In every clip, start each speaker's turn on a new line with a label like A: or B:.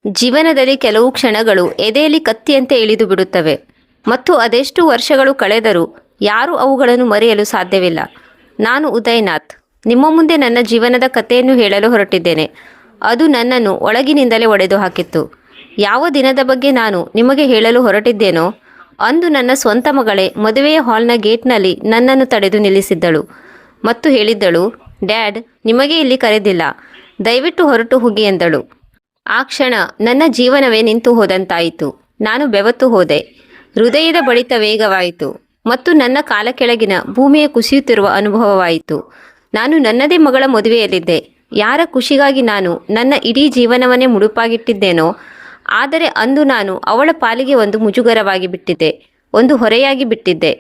A: ಜೀವನದಲ್ಲಿ ಕೆಲವು ಕ್ಷಣಗಳು ಎದೆಯಲ್ಲಿ ಕತ್ತಿಯಂತೆ ಇಳಿದು ಬಿಡುತ್ತವೆ ಮತ್ತು ಅದೆಷ್ಟು ವರ್ಷಗಳು ಕಳೆದರೂ ಯಾರೂ ಅವುಗಳನ್ನು ಮರೆಯಲು ಸಾಧ್ಯವಿಲ್ಲ. ನಾನು ಉದಯನಾಥ್, ನಿಮ್ಮ ಮುಂದೆ ನನ್ನ ಜೀವನದ ಕಥೆಯನ್ನು ಹೇಳಲು ಹೊರಟಿದ್ದೇನೆ. ಅದು ನನ್ನನ್ನು ಒಳಗಿನಿಂದಲೇ ಒಡೆದು ಹಾಕಿತ್ತು. ಯಾವ ದಿನದ ಬಗ್ಗೆ ನಾನು ನಿಮಗೆ ಹೇಳಲು ಹೊರಟಿದ್ದೇನೋ ಅಂದು ನನ್ನ ಸ್ವಂತ ಮಗಳೇ ಮದುವೆಯ ಹಾಲ್ನ ಗೇಟ್ನಲ್ಲಿ ನನ್ನನ್ನು ತಡೆದು ನಿಲ್ಲಿಸಿದ್ದಳು ಮತ್ತು ಹೇಳಿದ್ದಳು, ಡ್ಯಾಡ್, ನಿಮಗೆ ಇಲ್ಲಿ ಕರೆದಿಲ್ಲ, ದಯವಿಟ್ಟು ಹೊರಟು ಹೋಗಿ ಎಂದಳು. ಆ ಕ್ಷಣ ನನ್ನ ಜೀವನವೇ ನಿಂತು ಹೋದಂತಾಯಿತು. ನಾನು ಬೆವತ್ತು ಹೋದೆ. ಹೃದಯದ ಬಡಿತ ವೇಗವಾಯಿತು ಮತ್ತು ನನ್ನ ಕಾಲ ಕೆಳಗಿನ ಭೂಮಿಯ ಕುಸಿಯುತ್ತಿರುವ ಅನುಭವವಾಯಿತು. ನಾನು ನನ್ನದೇ ಮಗಳ ಮದುವೆಯಲ್ಲಿದ್ದೆ. ಯಾರ ಖುಷಿಗಾಗಿ ನಾನು ನನ್ನ ಇಡೀ ಜೀವನವನ್ನೇ ಮುಡುಪಾಗಿಟ್ಟಿದ್ದೇನೋ, ಆದರೆ ಅಂದು ನಾನು ಅವಳ ಪಾಲಿಗೆ ಒಂದು ಮುಜುಗರವಾಗಿ ಬಿಟ್ಟಿದ್ದೆ, ಒಂದು ಹೊರೆಯಾಗಿ ಬಿಟ್ಟಿದ್ದೆ.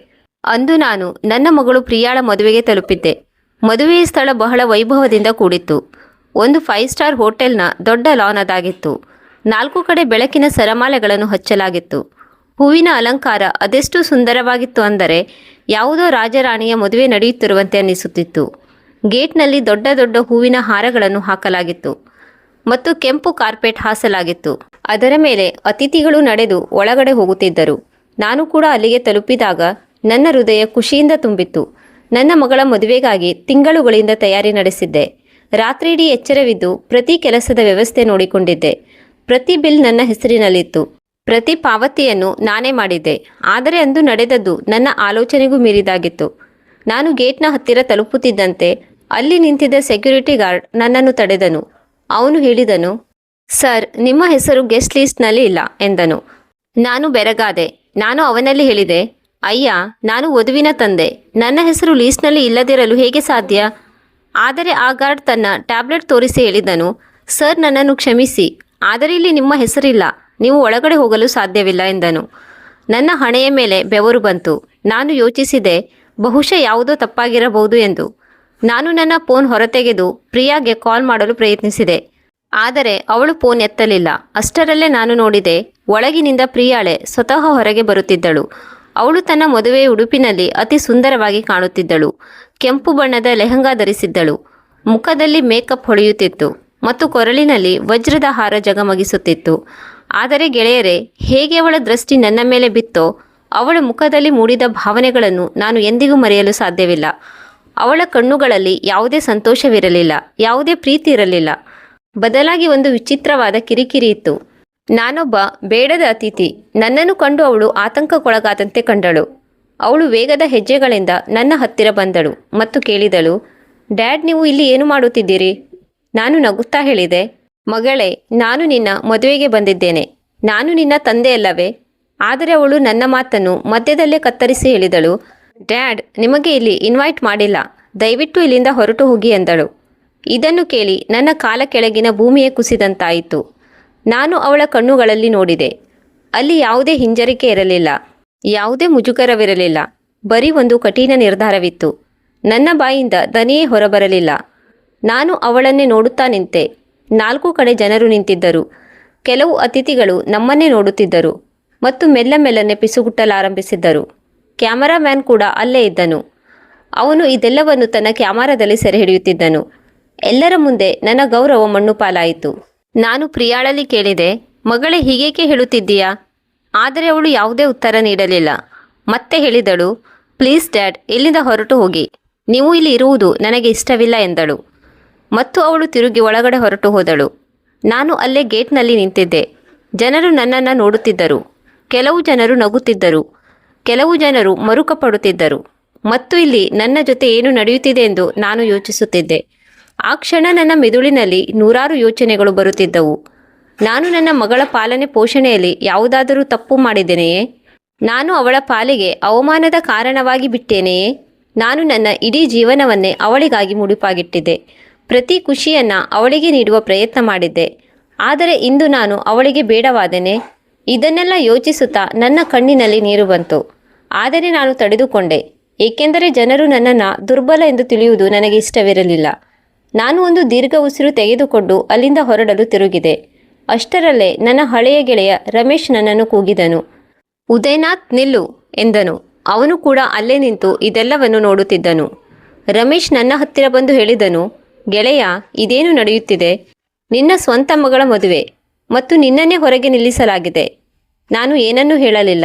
A: ಅಂದು ನಾನು ನನ್ನ ಮಗಳು ಪ್ರಿಯಾಳ ಮದುವೆಗೆ ತಲುಪಿದ್ದೆ. ಮದುವೆಯ ಸ್ಥಳ ಬಹಳ ವೈಭವದಿಂದ ಕೂಡಿತ್ತು. ಒಂದು 5 ಸ್ಟಾರ್ ಹೋಟೆಲ್ನ ದೊಡ್ಡ ಲಾನ್ ಅದಾಗಿತ್ತು. 4 ಕಡೆ ಬೆಳಕಿನ ಸರಮಾಲೆಗಳನ್ನು ಹಚ್ಚಲಾಗಿತ್ತು. ಹೂವಿನ ಅಲಂಕಾರ ಅದೆಷ್ಟು ಸುಂದರವಾಗಿತ್ತು ಅಂದರೆ ಯಾವುದೋ ರಾಜರಾಣಿಯ ಮದುವೆ ನಡೆಯುತ್ತಿರುವಂತೆ ಅನ್ನಿಸುತ್ತಿತ್ತು. ಗೇಟ್ನಲ್ಲಿ ದೊಡ್ಡ ದೊಡ್ಡ ಹೂವಿನ ಹಾರಗಳನ್ನು ಹಾಕಲಾಗಿತ್ತು ಮತ್ತು ಕೆಂಪು ಕಾರ್ಪೆಟ್ ಹಾಸಲಾಗಿತ್ತು. ಅದರ ಮೇಲೆ ಅತಿಥಿಗಳು ನಡೆದು ಒಳಗಡೆ ಹೋಗುತ್ತಿದ್ದರು. ನಾನು ಕೂಡ ಅಲ್ಲಿಗೆ ತಲುಪಿದಾಗ ನನ್ನ ಹೃದಯ ಖುಷಿಯಿಂದ ತುಂಬಿತ್ತು. ನನ್ನ ಮಗಳ ಮದುವೆಗಾಗಿ ತಿಂಗಳುಗಳಿಂದ ತಯಾರಿ ನಡೆಸಿದ್ದೆ. ರಾತ್ರಿಯಿಡೀ ಎಚ್ಚರವಿದ್ದು ಪ್ರತಿ ಕೆಲಸದ ವ್ಯವಸ್ಥೆ ನೋಡಿಕೊಂಡಿದ್ದೆ. ಪ್ರತಿ ಬಿಲ್ ನನ್ನ ಹೆಸರಿನಲ್ಲಿತ್ತು. ಪ್ರತಿ ಪಾವತಿಯನ್ನು ನಾನೇ ಮಾಡಿದ್ದೆ. ಆದರೆ ಅಂದು ನಡೆದದ್ದು ನನ್ನ ಆಲೋಚನೆಗೂ ಮೀರಿದಾಗಿತ್ತು. ನಾನು ಗೇಟ್ನ ಹತ್ತಿರ ತಲುಪುತ್ತಿದ್ದಂತೆ ಅಲ್ಲಿ ನಿಂತಿದ್ದ ಸೆಕ್ಯೂರಿಟಿ ಗಾರ್ಡ್ ನನ್ನನ್ನು ತಡೆದನು. ಅವನು ಹೇಳಿದನು, ಸರ್, ನಿಮ್ಮ ಹೆಸರು ಗೆಸ್ಟ್ ಲೀಸ್ಟ್ನಲ್ಲಿ ಇಲ್ಲ ಎಂದನು. ನಾನು ಬೆರಗಾದೆ. ನಾನು ಅವನಲ್ಲಿ ಹೇಳಿದೆ, ಅಯ್ಯ, ನಾನು ವಧುವಿನ ತಂದೆ, ನನ್ನ ಹೆಸರು ಲೀಸ್ಟ್ನಲ್ಲಿ ಇಲ್ಲದಿರಲು ಹೇಗೆ ಸಾಧ್ಯ? ಆದರೆ ಆ ಗಾರ್ಡ್ ತನ್ನ ಟ್ಯಾಬ್ಲೆಟ್ ತೋರಿಸಿ ಹೇಳಿದನು, ಸರ್, ನನ್ನನ್ನು ಕ್ಷಮಿಸಿ, ಆದರೆ ಇಲ್ಲಿ ನಿಮ್ಮ ಹೆಸರಿಲ್ಲ, ನೀವು ಒಳಗಡೆ ಹೋಗಲು ಸಾಧ್ಯವಿಲ್ಲ ಎಂದನು. ನನ್ನ ಹಣೆಯ ಮೇಲೆ ಬೆವರು ಬಂತು. ನಾನು ಯೋಚಿಸಿದೆ, ಬಹುಶಃ ಯಾವುದೋ ತಪ್ಪಾಗಿರಬಹುದು ಎಂದು. ನಾನು ನನ್ನ ಫೋನ್ ಹೊರತೆಗೆದು ಪ್ರಿಯಾಗೆ ಕಾಲ್ ಮಾಡಲು ಪ್ರಯತ್ನಿಸಿದೆ. ಆದರೆ ಅವಳು ಫೋನ್ ಎತ್ತಲಿಲ್ಲ. ಅಷ್ಟರಲ್ಲೇ ನಾನು ನೋಡಿದೆ, ಒಳಗಿನಿಂದ ಪ್ರಿಯಾಳೆ ಸ್ವತಃ ಹೊರಗೆ ಬರುತ್ತಿದ್ದಳು. ಅವಳು ತನ್ನ ಮದುವೆಯ ಉಡುಪಿನಲ್ಲಿ ಅತಿ ಸುಂದರವಾಗಿ ಕಾಣುತ್ತಿದ್ದಳು. ಕೆಂಪು ಬಣ್ಣದ ಲೆಹಂಗಾ ಧರಿಸಿದ್ದಳು. ಮುಖದಲ್ಲಿ ಮೇಕಪ್ ಹೊಳೆಯುತ್ತಿತ್ತು ಮತ್ತು ಕೊರಳಿನಲ್ಲಿ ವಜ್ರದ ಹಾರ ಜಗಮಗಿಸುತ್ತಿತ್ತು. ಆದರೆ ಗೆಳೆಯರೇ, ಹೇಗೆ ಅವಳ ದೃಷ್ಟಿ ನನ್ನ ಮೇಲೆ ಬಿತ್ತೋ, ಅವಳ ಮುಖದಲ್ಲಿ ಮೂಡಿದ ಭಾವನೆಗಳನ್ನು ನಾನು ಎಂದಿಗೂ ಮರೆಯಲು ಸಾಧ್ಯವಿಲ್ಲ. ಅವಳ ಕಣ್ಣುಗಳಲ್ಲಿ ಯಾವುದೇ ಸಂತೋಷವಿರಲಿಲ್ಲ, ಯಾವುದೇ ಪ್ರೀತಿ ಇರಲಿಲ್ಲ. ಬದಲಾಗಿ ಒಂದು ವಿಚಿತ್ರವಾದ ಕಿರಿಕಿರಿ ಇತ್ತು. ನಾನೊಬ್ಬ ಬೇಡದ ಅತಿಥಿ. ನನ್ನನ್ನು ಕಂಡು ಅವಳು ಆತಂಕಕ್ಕೊಳಗಾದಂತೆ ಕಂಡಳು. ಅವಳು ವೇಗದ ಹೆಜ್ಜೆಗಳಿಂದ ನನ್ನ ಹತ್ತಿರ ಬಂದಳು ಮತ್ತು ಕೇಳಿದಳು, ಡ್ಯಾಡ್, ನೀವು ಇಲ್ಲಿ ಏನು ಮಾಡುತ್ತಿದ್ದೀರಿ? ನಾನು ನಗುತ್ತಾ ಹೇಳಿದೆ, ಮಗಳೇ, ನಾನು ನಿನ್ನ ಮದುವೆಗೆ ಬಂದಿದ್ದೇನೆ. ನಾನು ನಿನ್ನ ತಂದೆಯಲ್ಲವೇ? ಆದರೆ ಅವಳು ನನ್ನ ಮಾತನ್ನು ಮಧ್ಯದಲ್ಲೇ ಕತ್ತರಿಸಿ ಹೇಳಿದಳು, ಡ್ಯಾಡ್, ನಿಮಗೆ ಇಲ್ಲಿ ಇನ್ವೈಟ್ ಮಾಡಿಲ್ಲ, ದಯವಿಟ್ಟು ಇಲ್ಲಿಂದ ಹೊರಟು ಹೋಗಿ ಎಂದಳು. ಇದನ್ನು ಕೇಳಿ ನನ್ನ ಕಾಲ ಕೆಳಗಿನ ಭೂಮಿಯೇ ಕುಸಿದಂತಾಯಿತು. ನಾನು ಅವಳ ಕಣ್ಣುಗಳಲ್ಲಿ ನೋಡಿದೆ. ಅಲ್ಲಿ ಯಾವುದೇ ಹಿಂಜರಿಕೆ ಇರಲಿಲ್ಲ, ಯಾವುದೇ ಮುಜುಗರವಿರಲಿಲ್ಲ, ಬರೀ ಒಂದು ಕಠಿಣ ನಿರ್ಧಾರವಿತ್ತು. ನನ್ನ ಬಾಯಿಂದ ದನಿಯೇ ಹೊರಬರಲಿಲ್ಲ. ನಾನು ಅವಳನ್ನೇ ನೋಡುತ್ತಾ ನಿಂತೆ. 4 ಕಡೆ ಜನರು ನಿಂತಿದ್ದರು. ಕೆಲವು ಅತಿಥಿಗಳು ನಮ್ಮನ್ನೇ ನೋಡುತ್ತಿದ್ದರು ಮತ್ತು ಮೆಲ್ಲ ಮೆಲ್ಲನೆ ಪಿಸುಗುಟ್ಟಲಾರಂಭಿಸಿದ್ದರು. ಕ್ಯಾಮರಾಮ್ಯಾನ್ ಕೂಡ ಅಲ್ಲೇ ಇದ್ದನು. ಅವನು ಇದೆಲ್ಲವನ್ನು ತನ್ನ ಕ್ಯಾಮರಾದಲ್ಲಿ ಸೆರೆ ಹಿಡಿಯುತ್ತಿದ್ದನು. ಎಲ್ಲರ ಮುಂದೆ ನನ್ನ ಗೌರವ ಮಣ್ಣು ಪಾಲಾಯಿತು. ನಾನು ಪ್ರಿಯಾಳಲ್ಲಿ ಕೇಳಿದೆ, ಮಗಳೇ, ಹೀಗೇಕೆ ಹೇಳುತ್ತಿದ್ದೀಯಾ? ಆದರೆ ಅವಳು ಯಾವುದೇ ಉತ್ತರ ನೀಡಲಿಲ್ಲ. ಮತ್ತೆ ಹೇಳಿದಳು, ಪ್ಲೀಸ್ ಡ್ಯಾಡ್, ಇಲ್ಲಿಂದ ಹೊರಟು ಹೋಗಿ, ನೀವು ಇಲ್ಲಿ ಇರುವುದು ನನಗೆ ಇಷ್ಟವಿಲ್ಲ ಎಂದಳು. ಮತ್ತು ಅವಳು ತಿರುಗಿ ಒಳಗಡೆ ಹೊರಟು ಹೋದಳು. ನಾನು ಅಲ್ಲೇ ಗೇಟ್ನಲ್ಲಿ ನಿಂತಿದ್ದೆ. ಜನರು ನನ್ನನ್ನು ನೋಡುತ್ತಿದ್ದರು. ಕೆಲವು ಜನರು ನಗುತ್ತಿದ್ದರು, ಕೆಲವು ಜನರು ಮರುಕಪಡುತ್ತಿದ್ದರು ಮತ್ತು ಇಲ್ಲಿ ನನ್ನ ಜೊತೆ ಏನು ನಡೆಯುತ್ತಿದೆ ಎಂದು ನಾನು ಯೋಚಿಸುತ್ತಿದ್ದೆ. ಆ ಕ್ಷಣ ನನ್ನ ಮೆದುಳಿನಲ್ಲಿ ನೂರಾರು ಯೋಚನೆಗಳು ಬರುತ್ತಿದ್ದವು. ನಾನು ನನ್ನ ಮಗಳ ಪಾಲನೆ ಪೋಷಣೆಯಲ್ಲಿ ಯಾವುದಾದರೂ ತಪ್ಪು ಮಾಡಿದ್ದೇನೆಯೇ? ನಾನು ಅವಳ ಪಾಲಿಗೆ ಅವಮಾನದ ಕಾರಣವಾಗಿ ಬಿಟ್ಟೇನೆಯೇ? ನಾನು ನನ್ನ ಇಡೀ ಜೀವನವನ್ನೇ ಅವಳಿಗಾಗಿ ಮುಡಿಪಾಗಿಟ್ಟಿದ್ದೆ. ಪ್ರತಿ ಖುಷಿಯನ್ನು ಅವಳಿಗೆ ನೀಡುವ ಪ್ರಯತ್ನ ಮಾಡಿದ್ದೆ. ಆದರೆ ಇಂದು ನಾನು ಅವಳಿಗೆ ಬೇಡವಾದೆನೆ? ಇದನ್ನೆಲ್ಲ ಯೋಚಿಸುತ್ತಾ ನನ್ನ ಕಣ್ಣಿನಲ್ಲಿ ನೀರು ಬಂತು. ಆದರೆ ನಾನು ತಡೆದುಕೊಂಡೆ, ಏಕೆಂದರೆ ಜನರು ನನ್ನನ್ನು ದುರ್ಬಲ ಎಂದು ತಿಳಿಯುವುದು ನನಗೆ ಇಷ್ಟವಿರಲಿಲ್ಲ. ನಾನು ಒಂದು ದೀರ್ಘ ಉಸಿರು ತೆಗೆದುಕೊಂಡು ಅಲ್ಲಿಂದ ಹೊರಡಲು ತಿರುಗಿದೆ. ಅಷ್ಟರಲ್ಲೇ ನನ್ನ ಹಳೆಯ ಗೆಳೆಯ ರಮೇಶ್ ನನ್ನನ್ನು ಕೂಗಿದನು. ಉದಯನಾಥ್, ನಿಲ್ಲು ಎಂದನು. ಅವನು ಕೂಡ ಅಲ್ಲೇ ನಿಂತು ಇದೆಲ್ಲವನ್ನು ನೋಡುತ್ತಿದ್ದನು. ರಮೇಶ್ ನನ್ನ ಹತ್ತಿರ ಬಂದು ಹೇಳಿದನು, ಗೆಳೆಯ, ಇದೇನು ನಡೆಯುತ್ತಿದೆ? ನಿನ್ನ ಸ್ವಂತ ಮಗಳ ಮದುವೆ. ಮತ್ತು ನಿನ್ನನ್ನೇ ಹೊರಗೆ ನಿಲ್ಲಿಸಲಾಗಿದೆ. ನಾನು ಏನನ್ನೂ ಹೇಳಲಿಲ್ಲ.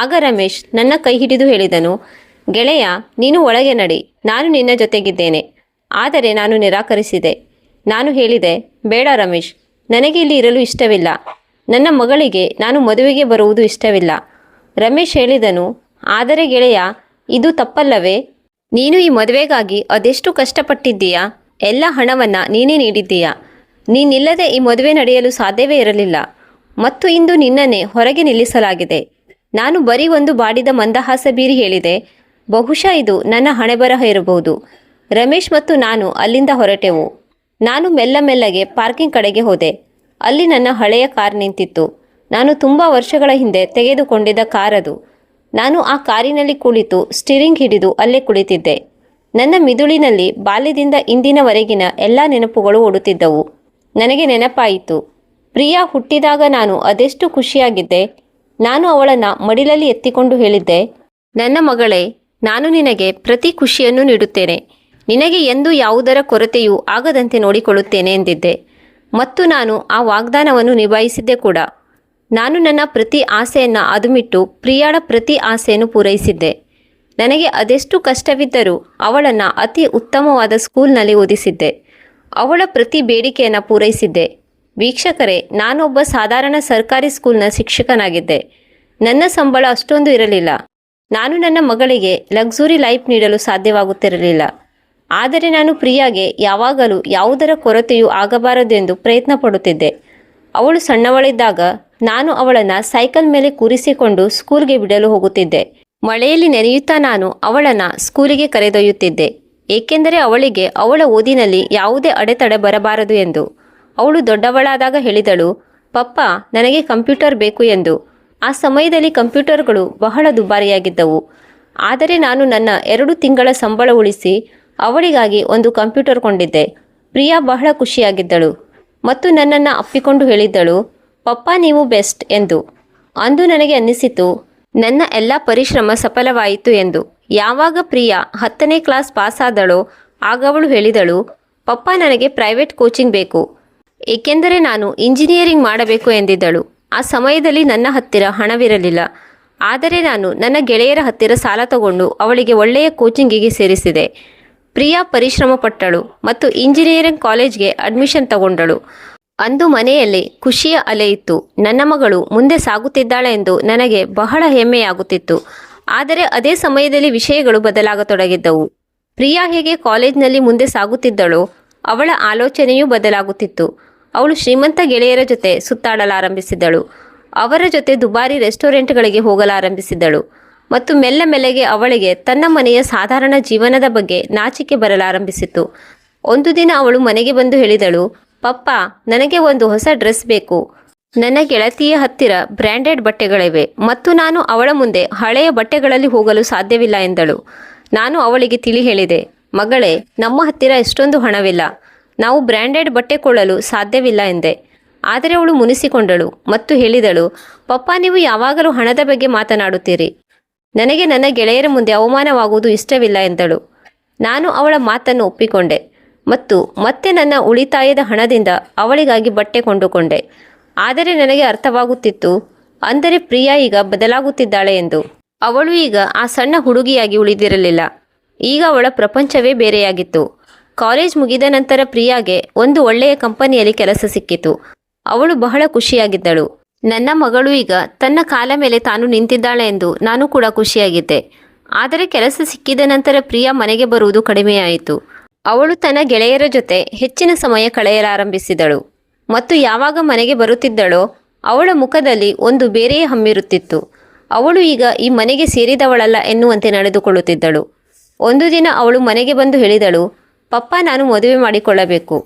A: ಆಗ ರಮೇಶ್ ನನ್ನ ಕೈ ಹಿಡಿದು ಹೇಳಿದನು, ಗೆಳೆಯ, ನೀನು ಒಳಗೆ ನಡಿ, ನಾನು ನಿನ್ನ ಜೊತೆಗಿದ್ದೇನೆ. ಆದರೆ ನಾನು ನಿರಾಕರಿಸಿದೆ. ನಾನು ಹೇಳಿದೆ, ಬೇಡ ರಮೇಶ್, ನನಗೆ ಇಲ್ಲಿ ಇರಲು ಇಷ್ಟವಿಲ್ಲ. ನನ್ನ ಮಗಳಿಗೆ ನಾನು ಮದುವೆಗೆ ಬರುವುದು ಇಷ್ಟವಿಲ್ಲ. ರಮೇಶ್ ಹೇಳಿದನು, ಆದರೆ ಗೆಳೆಯ, ಇದು ತಪ್ಪಲ್ಲವೇ? ನೀನು ಈ ಮದುವೆಗಾಗಿ ಅದೆಷ್ಟು ಕಷ್ಟಪಟ್ಟಿದ್ದೀಯಾ? ಎಲ್ಲ ಹಣವನ್ನು ನೀನೇ ನೀಡಿದ್ದೀಯಾ. ನೀನಿಲ್ಲದೆ ಈ ಮದುವೆ ನಡೆಯಲು ಸಾಧ್ಯವೇ ಇರಲಿಲ್ಲ. ಮತ್ತು ಇಂದು ನಿನ್ನನ್ನೇ ಹೊರಗೆ ನಿಲ್ಲಿಸಲಾಗಿದೆ. ನಾನು ಬರೀ ಒಂದು ಬಾಡಿದ ಮಂದಹಾಸ ಬೀರಿ ಹೇಳಿದೆ, ಬಹುಶಃ ಇದು ನನ್ನ ಹಣೆಬರಹ ಇರಬಹುದು. ರಮೇಶ್ ಮತ್ತು ನಾನು ಅಲ್ಲಿಂದ ಹೊರಟೆವು. ನಾನು ಮೆಲ್ಲಗೆ ಪಾರ್ಕಿಂಗ್ ಕಡೆಗೆ ಹೋದೆ. ಅಲ್ಲಿ ನನ್ನ ಹಳೆಯ ಕಾರ್ ನಿಂತಿತ್ತು. ನಾನು ತುಂಬ ವರ್ಷಗಳ ಹಿಂದೆ ತೆಗೆದುಕೊಂಡಿದ್ದ ಕಾರದು. ನಾನು ಆ ಕಾರಿನಲ್ಲಿ ಕುಳಿತು ಸ್ಟೀರಿಂಗ್ ಹಿಡಿದು ಅಲ್ಲೇ ಕುಳಿತಿದ್ದೆ. ನನ್ನ ಮಿದುಳಿನಲ್ಲಿ ಬಾಲ್ಯದಿಂದ ಇಂದಿನವರೆಗಿನ ಎಲ್ಲ ನೆನಪುಗಳು ಓಡುತ್ತಿದ್ದವು. ನನಗೆ ನೆನಪಾಯಿತು, ಪ್ರಿಯಾ ಹುಟ್ಟಿದಾಗ ನಾನು ಅದೆಷ್ಟು ಖುಷಿಯಾಗಿದ್ದೆ. ನಾನು ಅವಳನ್ನು ಮಡಿಲಲ್ಲಿ ಎತ್ತಿಕೊಂಡು ಹೇಳಿದ್ದೆ, ನನ್ನ ಮಗಳೇ, ನಾನು ನಿನಗೆ ಪ್ರತಿ ಖುಷಿಯನ್ನು ನೀಡುತ್ತೇನೆ. ನಿನಗೆ ಎಂದೂ ಯಾವುದರ ಕೊರತೆಯೂ ಆಗದಂತೆ ನೋಡಿಕೊಳ್ಳುತ್ತೇನೆ ಎಂದಿದ್ದೆ. ಮತ್ತು ನಾನು ಆ ವಾಗ್ದಾನವನ್ನು ನಿಭಾಯಿಸಿದ್ದೆ ಕೂಡ. ನಾನು ನನ್ನ ಪ್ರತಿ ಆಸೆಯನ್ನು ಅದುಮಿಟ್ಟು ಪ್ರಿಯಾಳ ಪ್ರತಿ ಆಸೆಯನ್ನು ಪೂರೈಸಿದ್ದೆ. ನನಗೆ ಅದೆಷ್ಟು ಕಷ್ಟವಿದ್ದರೂ ಅವಳನ್ನು ಅತಿ ಉತ್ತಮವಾದ ಸ್ಕೂಲ್ನಲ್ಲಿ ಓದಿಸಿದ್ದೆ. ಅವಳ ಪ್ರತಿ ಬೇಡಿಕೆಯನ್ನು ಪೂರೈಸಿದ್ದೆ. ವೀಕ್ಷಕರೇ, ನಾನೊಬ್ಬ ಸಾಧಾರಣ ಸರ್ಕಾರಿ ಸ್ಕೂಲ್ನ ಶಿಕ್ಷಕನಾಗಿದ್ದೆ. ನನ್ನ ಸಂಬಳ ಅಷ್ಟೊಂದು ಇರಲಿಲ್ಲ. ನಾನು ನನ್ನ ಮಗಳಿಗೆ ಲಕ್ಸುರಿ ಲೈಫ್ ನೀಡಲು ಸಾಧ್ಯವಾಗುತ್ತಿರಲಿಲ್ಲ. ಆದರೆ ನಾನು ಪ್ರಿಯಾಗೆ ಯಾವಾಗಲೂ ಯಾವುದರ ಕೊರತೆಯೂ ಆಗಬಾರದೆಂದು ಪ್ರಯತ್ನ ಪಡುತ್ತಿದ್ದೆ. ಅವಳು ಸಣ್ಣವಳಿದ್ದಾಗ ನಾನು ಅವಳನ್ನು ಸೈಕಲ್ ಮೇಲೆ ಕೂರಿಸಿಕೊಂಡು ಸ್ಕೂಲ್ಗೆ ಬಿಡಲು ಹೋಗುತ್ತಿದ್ದೆ. ಮಳೆಯಲ್ಲಿ ನೆನೆಯುತ್ತಾ ನಾನು ಅವಳನ್ನು ಸ್ಕೂಲಿಗೆ ಕರೆದೊಯ್ಯುತ್ತಿದ್ದೆ, ಏಕೆಂದರೆ ಅವಳಿಗೆ ಅವಳ ಓದಿನಲ್ಲಿ ಯಾವುದೇ ಅಡೆತಡೆ ಬರಬಾರದು ಎಂದು. ಅವಳು ದೊಡ್ಡವಳಾದಾಗ ಹೇಳಿದಳು, ಪಪ್ಪ, ನನಗೆ ಕಂಪ್ಯೂಟರ್ ಬೇಕು ಎಂದು. ಆ ಸಮಯದಲ್ಲಿ ಕಂಪ್ಯೂಟರ್ಗಳು ಬಹಳ ದುಬಾರಿಯಾಗಿದ್ದವು. ಆದರೆ ನಾನು ನನ್ನ 2 ತಿಂಗಳ ಸಂಬಳ ಉಳಿಸಿ ಅವಳಿಗಾಗಿ ಒಂದು ಕಂಪ್ಯೂಟರ್ ಕೊಂಡಿದ್ದೆ. ಪ್ರಿಯಾ ಬಹಳ ಖುಷಿಯಾಗಿದ್ದಳು ಮತ್ತು ನನ್ನನ್ನು ಅಪ್ಪಿಕೊಂಡು ಹೇಳಿದ್ದಳು, ಪಪ್ಪ, ನೀವು ಬೆಸ್ಟ್ ಎಂದು. ಅಂದು ನನಗೆ ಅನ್ನಿಸಿತು, ನನ್ನ ಎಲ್ಲ ಪರಿಶ್ರಮ ಸಫಲವಾಯಿತು ಎಂದು. ಯಾವಾಗ ಪ್ರಿಯಾ 10ನೇ ಕ್ಲಾಸ್ ಪಾಸಾದಳೋ ಆಗ ಅವಳು ಹೇಳಿದಳು, ಪಪ್ಪ, ನನಗೆ ಪ್ರೈವೇಟ್ ಕೋಚಿಂಗ್ ಬೇಕು, ಏಕೆಂದರೆ ನಾನು ಇಂಜಿನಿಯರಿಂಗ್ ಮಾಡಬೇಕು ಎಂದಿದ್ದಳು. ಆ ಸಮಯದಲ್ಲಿ ನನ್ನ ಹತ್ತಿರ ಹಣವಿರಲಿಲ್ಲ. ಆದರೆ ನಾನು ನನ್ನ ಗೆಳೆಯರ ಹತ್ತಿರ ಸಾಲ ತಗೊಂಡು ಅವಳಿಗೆ ಒಳ್ಳೆಯ ಕೋಚಿಂಗಿಗೆ ಸೇರಿಸಿದೆ. ಪ್ರಿಯಾ ಪರಿಶ್ರಮ ಪಟ್ಟಳು ಮತ್ತು ಇಂಜಿನಿಯರಿಂಗ್ ಕಾಲೇಜ್ಗೆ ಅಡ್ಮಿಷನ್ ತಗೊಂಡಳು. ಅಂದು ಮನೆಯಲ್ಲಿ ಖುಷಿಯ ಅಲೆ ಇತ್ತು. ನನ್ನ ಮಗಳು ಮುಂದೆ ಸಾಗುತ್ತಿದ್ದಾಳೆ ಎಂದು ನನಗೆ ಬಹಳ ಹೆಮ್ಮೆಯಾಗುತ್ತಿತ್ತು. ಆದರೆ ಅದೇ ಸಮಯದಲ್ಲಿ ವಿಷಯಗಳು ಬದಲಾಗತೊಡಗಿದ್ದವು. ಪ್ರಿಯಾ ಹೇಗೆ ಕಾಲೇಜ್ನಲ್ಲಿ ಮುಂದೆ ಸಾಗುತ್ತಿದ್ದಳೋ ಅವಳ ಆಲೋಚನೆಯೂ ಬದಲಾಗುತ್ತಿತ್ತು. ಅವಳು ಶ್ರೀಮಂತ ಗೆಳೆಯರ ಜೊತೆ ಸುತ್ತಾಡಲಾರಂಭಿಸಿದಳು. ಅವರ ಜೊತೆ ದುಬಾರಿ ರೆಸ್ಟೋರೆಂಟ್ಗಳಿಗೆ ಹೋಗಲಾರಂಭಿಸಿದಳು ಮತ್ತು ಮೆಲ್ಲಗೆ ಅವಳಿಗೆ ತನ್ನ ಮನೆಯ ಸಾಧಾರಣ ಜೀವನದ ಬಗ್ಗೆ ನಾಚಿಕೆ ಬರಲಾರಂಭಿಸಿತು. ಒಂದು ದಿನ ಅವಳು ಮನೆಗೆ ಬಂದು ಹೇಳಿದಳು, ಪಪ್ಪ, ನನಗೆ ಒಂದು ಹೊಸ ಡ್ರೆಸ್ ಬೇಕು. ನನ್ನ ಗೆಳತಿಯ ಹತ್ತಿರ ಬ್ರ್ಯಾಂಡೆಡ್ ಬಟ್ಟೆಗಳಿವೆ ಮತ್ತು ನಾನು ಅವಳ ಮುಂದೆ ಹಳೆಯ ಬಟ್ಟೆಗಳಲ್ಲಿ ಹೋಗಲು ಸಾಧ್ಯವಿಲ್ಲ ಎಂದಳು. ನಾನು ಅವಳಿಗೆ ತಿಳಿ ಹೇಳಿದೆ, ಮಗಳೇ, ನಮ್ಮ ಹತ್ತಿರ ಎಷ್ಟೊಂದು ಹಣವಿಲ್ಲ, ನಾವು ಬ್ರ್ಯಾಂಡೆಡ್ ಬಟ್ಟೆ ಕೊಳ್ಳಲು ಸಾಧ್ಯವಿಲ್ಲ ಎಂದೆ. ಆದರೆ ಅವಳು ಮುನಿಸಿಕೊಂಡಳು ಮತ್ತು ಹೇಳಿದಳು, ಪಪ್ಪ, ನೀವು ಯಾವಾಗಲೂ ಹಣದ ಬಗ್ಗೆ ಮಾತನಾಡುತ್ತೀರಿ. ನನಗೆ ನನ್ನ ಗೆಳೆಯರ ಮುಂದೆ ಅವಮಾನವಾಗುವುದು ಇಷ್ಟವಿಲ್ಲ ಎಂದಳು. ನಾನು ಅವಳ ಮಾತನ್ನು ಒಪ್ಪಿಕೊಂಡೆ ಮತ್ತು ಮತ್ತೆ ನನ್ನ ಉಳಿತಾಯದ ಹಣದಿಂದ ಅವಳಿಗಾಗಿ ಬಟ್ಟೆ ಕೊಂಡುಕೊಂಡೆ. ಆದರೆ ನನಗೆ ಅರ್ಥವಾಗುತ್ತಿತ್ತು, ಅಂದರೆ ಪ್ರಿಯಾ ಈಗ ಬದಲಾಗುತ್ತಿದ್ದಾಳೆ ಎಂದು. ಅವಳು ಈಗ ಆ ಸಣ್ಣ ಹುಡುಗಿಯಾಗಿ ಉಳಿದಿರಲಿಲ್ಲ. ಈಗ ಅವಳ ಪ್ರಪಂಚವೇ ಬೇರೆಯಾಗಿತ್ತು. ಕಾಲೇಜ್ ಮುಗಿದ ನಂತರ ಪ್ರಿಯಾಗೆ ಒಂದು ಒಳ್ಳೆಯ ಕಂಪನಿಯಲ್ಲಿ ಕೆಲಸ ಸಿಕ್ಕಿತು. ಅವಳು ಬಹಳ ಖುಷಿಯಾಗಿದ್ದಳು. ನನ್ನ ಮಗಳು ಈಗ ತನ್ನ ಕಾಲ ಮೇಲೆ ತಾನು ನಿಂತಿದ್ದಾಳೆ ಎಂದು ನಾನು ಕೂಡ ಖುಷಿಯಾಗಿದ್ದೆ. ಆದರೆ ಕೆಲಸ ಸಿಕ್ಕಿದ ನಂತರ ಪ್ರಿಯಾ ಮನೆಗೆ ಬರುವುದು ಕಡಿಮೆಯಾಯಿತು. ಅವಳು ತನ್ನ ಗೆಳೆಯರ ಜೊತೆ ಹೆಚ್ಚಿನ ಸಮಯ ಕಳೆಯಲಾರಂಭಿಸಿದಳು ಮತ್ತು ಯಾವಾಗ ಮನೆಗೆ ಬರುತ್ತಿದ್ದಳೋ ಅವಳ ಮುಖದಲ್ಲಿ ಒಂದು ಬೇರೆಯೇ ಹಮ್ಮಿರುತ್ತಿತ್ತು. ಅವಳು ಈಗ ಈ ಮನೆಗೆ ಸೇರಿದವಳಲ್ಲ ಎನ್ನುವಂತೆ ನಡೆದುಕೊಳ್ಳುತ್ತಿದ್ದಳು. ಒಂದು ದಿನ ಅವಳು ಮನೆಗೆ ಬಂದು ಹೇಳಿದಳು, ಪಪ್ಪ, ನಾನು ಮದುವೆ ಮಾಡಿಕೊಳ್ಳಬೇಕು.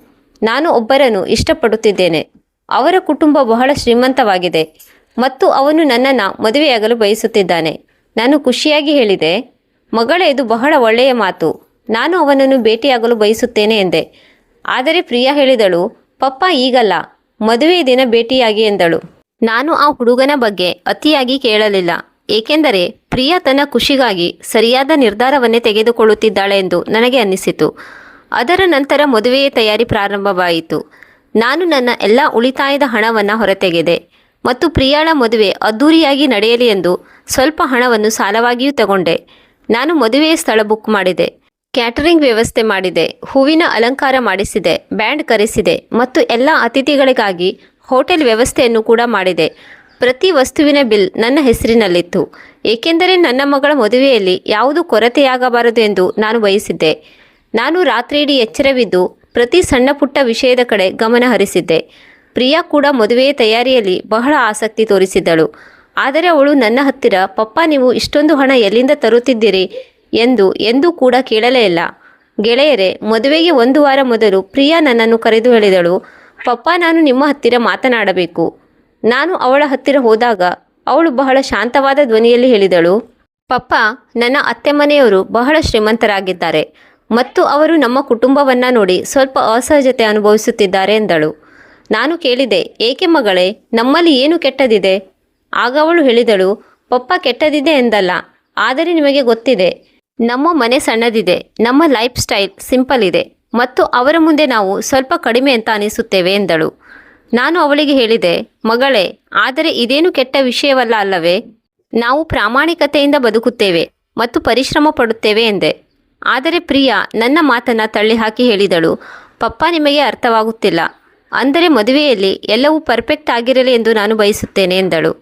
A: ನಾನು ಒಬ್ಬರನ್ನು ಇಷ್ಟಪಡುತ್ತಿದ್ದೇನೆ. ಅವರ ಕುಟುಂಬ ಬಹಳ ಶ್ರೀಮಂತವಾಗಿದೆ ಮತ್ತು ಅವನು ನನ್ನನ್ನು ಮದುವೆಯಾಗಲು ಬಯಸುತ್ತಿದ್ದಾನೆ. ನಾನು ಖುಷಿಯಾಗಿ ಹೇಳಿದೆ, ಮಗಳೇ, ಇದು ಬಹಳ ಒಳ್ಳೆಯ ಮಾತು. ನಾನು ಅವನನ್ನು ಭೇಟಿಯಾಗಲು ಬಯಸುತ್ತೇನೆ ಎಂದೆ. ಆದರೆ ಪ್ರಿಯಾ ಹೇಳಿದಳು, ಪಪ್ಪ, ಈಗಲ್ಲ, ಮದುವೆಯ ದಿನ ಭೇಟಿಯಾಗಿ ಎಂದಳು. ನಾನು ಆ ಹುಡುಗನ ಬಗ್ಗೆ ಅತಿಯಾಗಿ ಕೇಳಲಿಲ್ಲ, ಏಕೆಂದರೆ ಪ್ರಿಯಾ ತನ್ನ ಖುಷಿಗಾಗಿ ಸರಿಯಾದ ನಿರ್ಧಾರವನ್ನೇ ತೆಗೆದುಕೊಳ್ಳುತ್ತಿದ್ದಾಳೆ ಎಂದು ನನಗೆ ಅನ್ನಿಸಿತು. ಅದರ ನಂತರ ಮದುವೆಯ ತಯಾರಿ ಪ್ರಾರಂಭವಾಯಿತು. ನಾನು ನನ್ನ ಎಲ್ಲ ಉಳಿತಾಯದ ಹಣವನ್ನು ಹೊರತೆಗೆದೆ ಮತ್ತು ಪ್ರಿಯಾಳ ಮದುವೆ ಅದ್ಧೂರಿಯಾಗಿ ನಡೆಯಲಿ ಎಂದು ಸ್ವಲ್ಪ ಹಣವನ್ನು ಸಾಲವಾಗಿಯೂ ತಗೊಂಡೆ. ನಾನು ಮದುವೆಯ ಸ್ಥಳ ಬುಕ್ ಮಾಡಿದೆ, ಕ್ಯಾಟರಿಂಗ್ ವ್ಯವಸ್ಥೆ ಮಾಡಿದೆ, ಹೂವಿನ ಅಲಂಕಾರ ಮಾಡಿಸಿದೆ, ಬ್ಯಾಂಡ್ ಕರೆಸಿದೆ ಮತ್ತು ಎಲ್ಲ ಅತಿಥಿಗಳಿಗಾಗಿ ಹೋಟೆಲ್ ವ್ಯವಸ್ಥೆಯನ್ನು ಕೂಡ ಮಾಡಿದೆ. ಪ್ರತಿ ವಸ್ತುವಿನ ಬಿಲ್ ನನ್ನ ಹೆಸರಿನಲ್ಲಿತ್ತು, ಏಕೆಂದರೆ ನನ್ನ ಮಗಳ ಮದುವೆಯಲ್ಲಿ ಯಾವುದೂ ಕೊರತೆಯಾಗಬಾರದು ಎಂದು ನಾನು ಬಯಸಿದ್ದೆ. ನಾನು ರಾತ್ರಿಯಿಡೀ ಎಚ್ಚರವಿದ್ದು ಪ್ರತಿ ಸಣ್ಣ ಪುಟ್ಟ ವಿಷಯದ ಕಡೆ ಗಮನ ಹರಿಸಿದ್ದೆ. ಪ್ರಿಯಾ ಕೂಡ ಮದುವೆಯ ತಯಾರಿಯಲ್ಲಿ ಬಹಳ ಆಸಕ್ತಿ ತೋರಿಸಿದ್ದಳು. ಆದರೆ ಅವಳು ನನ್ನ ಹತ್ತಿರ ಪಪ್ಪ ನೀವು ಇಷ್ಟೊಂದು ಹಣ ಎಲ್ಲಿಂದ ತರುತ್ತಿದ್ದೀರಿ ಎಂದು ಎಂದೂ ಕೂಡ ಕೇಳಲೇ ಇಲ್ಲ. ಗೆಳೆಯರೇ, ಮದುವೆಗೆ 1 ವಾರ ಮೊದಲು ಪ್ರಿಯಾ ನನ್ನನ್ನು ಕರೆದು ಹೇಳಿದಳು, ಪಪ್ಪ ನಾನು ನಿಮ್ಮ ಹತ್ತಿರ ಮಾತನಾಡಬೇಕು. ನಾನು ಅವಳ ಹತ್ತಿರ ಹೋದಾಗ ಅವಳು ಬಹಳ ಶಾಂತವಾದ ಧ್ವನಿಯಲ್ಲಿ ಹೇಳಿದಳು, ಪಪ್ಪ ನನ್ನ ಅತ್ತೆ ಮನೆಯವರು ಬಹಳ ಶ್ರೀಮಂತರಾಗಿದ್ದಾರೆ ಮತ್ತು ಅವರು ನಮ್ಮ ಕುಟುಂಬವನ್ನು ನೋಡಿ ಸ್ವಲ್ಪ ಅಸಹಜತೆ ಅನುಭವಿಸುತ್ತಿದ್ದಾರೆ ಎಂದಳು. ನಾನು ಕೇಳಿದೆ, ಏಕೆ ಮಗಳೇ, ನಮ್ಮಲ್ಲಿ ಏನು ಕೆಟ್ಟದಿದೆ? ಆಗ ಅವಳು ಹೇಳಿದಳು, ಪಪ್ಪ ಕೆಟ್ಟದಿದೆ ಎಂದಲ್ಲ, ಆದರೆ ನಿಮಗೆ ಗೊತ್ತಿದೆ ನಮ್ಮ ಮನೆ ಸಣ್ಣದಿದೆ, ನಮ್ಮ ಲೈಫ್ ಸ್ಟೈಲ್ ಸಿಂಪಲ್ ಇದೆ ಮತ್ತು ಅವರ ಮುಂದೆ ನಾವು ಸ್ವಲ್ಪ ಕಡಿಮೆ ಅಂತ ಅನಿಸುತ್ತೇವೆ ಎಂದಳು. ನಾನು ಅವಳಿಗೆ ಹೇಳಿದೆ, ಮಗಳೇ, ಆದರೆ ಇದೇನು ಕೆಟ್ಟ ವಿಷಯವಲ್ಲ ಅಲ್ಲವೇ? ನಾವು ಪ್ರಾಮಾಣಿಕತೆಯಿಂದ ಬದುಕುತ್ತೇವೆ ಮತ್ತು ಪರಿಶ್ರಮ ಪಡುತ್ತೇವೆ ಎಂದೆ. ಆದರೆ ಪ್ರಿಯಾ ನನ್ನ ಮಾತನ್ನು ತಳ್ಳಿಹಾಕಿ ಹೇಳಿದಳು, ಪಪ್ಪ ನಿಮಗೆ ಅರ್ಥವಾಗುತ್ತಿಲ್ಲ, ಅಂದರೆ ಮದುವೆಯಲ್ಲಿ ಎಲ್ಲವೂ ಪರ್ಫೆಕ್ಟ್ ಆಗಿರಲಿ ಎಂದು ನಾನು ಬಯಸುತ್ತೇನೆ ಎಂದಳು.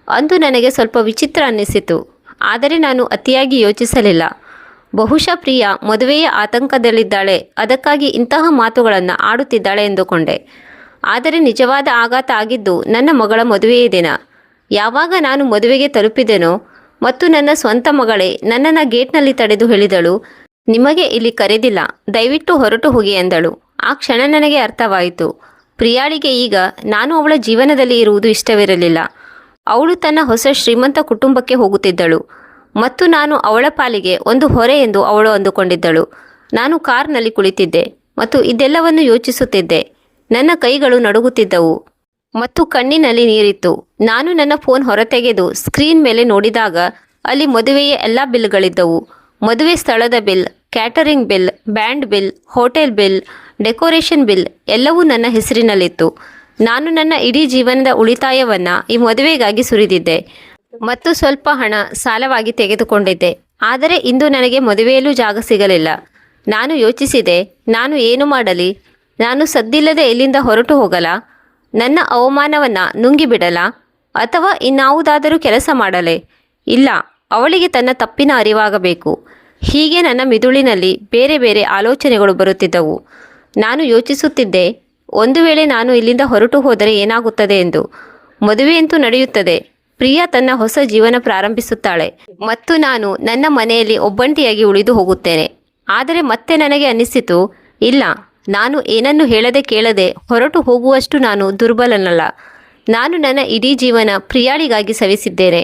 A: ಅಂದು ನನಗೆ ಸ್ವಲ್ಪ ವಿಚಿತ್ರ ಅನ್ನಿಸಿತು, ಆದರೆ ನಾನು ಅತಿಯಾಗಿ ಯೋಚಿಸಲಿಲ್ಲ. ಬಹುಶಃ ಪ್ರಿಯಾ ಮದುವೆಯ ಆತಂಕದಲ್ಲಿದ್ದಾಳೆ, ಅದಕ್ಕಾಗಿ ಇಂತಹ ಮಾತುಗಳನ್ನು ಆಡುತ್ತಿದ್ದಾಳೆ ಎಂದುಕೊಂಡೆ. ಆದರೆ ನಿಜವಾದ ಆಘಾತ ಆಗಿದ್ದು ನನ್ನ ಮಗಳ ಮದುವೆಯ ದಿನ. ಯಾವಾಗ ನಾನು ಮದುವೆಗೆ ತಲುಪಿದೆನೋ ಮತ್ತು ನನ್ನ ಸ್ವಂತ ಮಗಳೇ ನನ್ನನ್ನು ಗೇಟ್ನಲ್ಲಿ ತಡೆದು ಹೇಳಿದಳು, ನಿಮಗೆ ಇಲ್ಲಿ ಕರೆದಿಲ್ಲ, ದಯವಿಟ್ಟು ಹೊರಟು ಹೋಗಿ ಎಂದಳು. ಆ ಕ್ಷಣ ನನಗೆ ಅರ್ಥವಾಯಿತು, ಪ್ರಿಯಾಳಿಗೆ ಈಗ ನಾನು ಅವಳ ಜೀವನದಲ್ಲಿ ಇರುವುದು ಇಷ್ಟವಿರಲಿಲ್ಲ. ಅವಳು ತನ್ನ ಹೊಸ ಶ್ರೀಮಂತ ಕುಟುಂಬಕ್ಕೆ ಹೋಗುತ್ತಿದ್ದಳು ಮತ್ತು ನಾನು ಅವಳ ಪಾಲಿಗೆ ಒಂದು ಹೊರೆ ಎಂದು ಅವಳು ಅಂದುಕೊಂಡಿದ್ದಳು. ನಾನು ಕಾರ್ನಲ್ಲಿ ಕುಳಿತಿದ್ದೆ ಮತ್ತು ಇದೆಲ್ಲವನ್ನು ಯೋಚಿಸುತ್ತಿದ್ದೆ. ನನ್ನ ಕೈಗಳು ನಡುಗುತ್ತಿದ್ದವು ಮತ್ತು ಕಣ್ಣಿನಲ್ಲಿ ನೀರಿತ್ತು. ನಾನು ನನ್ನ ಫೋನ್ ಹೊರತೆಗೆದು ಸ್ಕ್ರೀನ್ ಮೇಲೆ ನೋಡಿದಾಗ ಅಲ್ಲಿ ಮದುವೆಯ ಎಲ್ಲ ಬಿಲ್ಗಳಿದ್ದವು. ಮದುವೆ ಸ್ಥಳದ bill, catering bill, band bill, hotel bill, decoration bill ಎಲ್ಲವೂ ನನ್ನ ಹೆಸರಿನಲ್ಲಿತ್ತು. ನಾನು ನನ್ನ ಇಡೀ ಜೀವನದ ಉಳಿತಾಯವನ್ನು ಈ ಮದುವೆಗಾಗಿ ಸುರಿದಿದ್ದೆ ಮತ್ತು ಸ್ವಲ್ಪ ಹಣ ಸಾಲವಾಗಿ ತೆಗೆದುಕೊಂಡಿದ್ದೆ. ಆದರೆ ಇಂದು ನನಗೆ ಮದುವೆಯಲ್ಲೂ ಜಾಗ ಸಿಗಲಿಲ್ಲ. ನಾನು ಯೋಚಿಸಿದೆ, ನಾನು ಏನು ಮಾಡಲಿ? ನಾನು ಸದ್ದಿಲ್ಲದೆ ಇಲ್ಲಿಂದ ಹೊರಟು ಹೋಗಲಾ? ನನ್ನ ಅವಮಾನವನ್ನು ನುಂಗಿಬಿಡಲಾ? ಅಥವಾ ಇನ್ನಾವುದಾದರೂ ಕೆಲಸ ಮಾಡಲೇ? ಇಲ್ಲ, ಅವಳಿಗೆ ತನ್ನ ತಪ್ಪಿನ ಅರಿವಾಗಬೇಕು. ಹೀಗೆ ನನ್ನ ಮಿದುಳಿನಲ್ಲಿ ಬೇರೆ ಬೇರೆ ಆಲೋಚನೆಗಳು ಬರುತ್ತಿದ್ದವು. ನಾನು ಯೋಚಿಸುತ್ತಿದ್ದೆ, ಒಂದು ವೇಳೆ ನಾನು ಇಲ್ಲಿಂದ ಹೊರಟು ಹೋದರೆ ಏನಾಗುತ್ತದೆ ಎಂದು. ಮದುವೆಯಂತೂ ನಡೆಯುತ್ತದೆ, ಪ್ರಿಯಾ ತನ್ನ ಹೊಸ ಜೀವನ ಪ್ರಾರಂಭಿಸುತ್ತಾಳೆ ಮತ್ತು ನಾನು ನನ್ನ ಮನೆಯಲ್ಲಿ ಒಬ್ಬಂಟಿಯಾಗಿ ಉಳಿದು ಹೋಗುತ್ತೇನೆ. ಆದರೆ ಮತ್ತೆ ನನಗೆ ಅನ್ನಿಸಿತು, ಇಲ್ಲ, ನಾನು ಏನನ್ನು ಹೇಳದೆ ಕೇಳದೆ ಹೊರಟು ಹೋಗುವಷ್ಟು ನಾನು ದುರ್ಬಲನಲ್ಲ. ನಾನು ನನ್ನ ಇಡೀ ಜೀವನ ಪ್ರಿಯಾಳಿಗಾಗಿ ಸವಿಸಿದ್ದೇನೆ.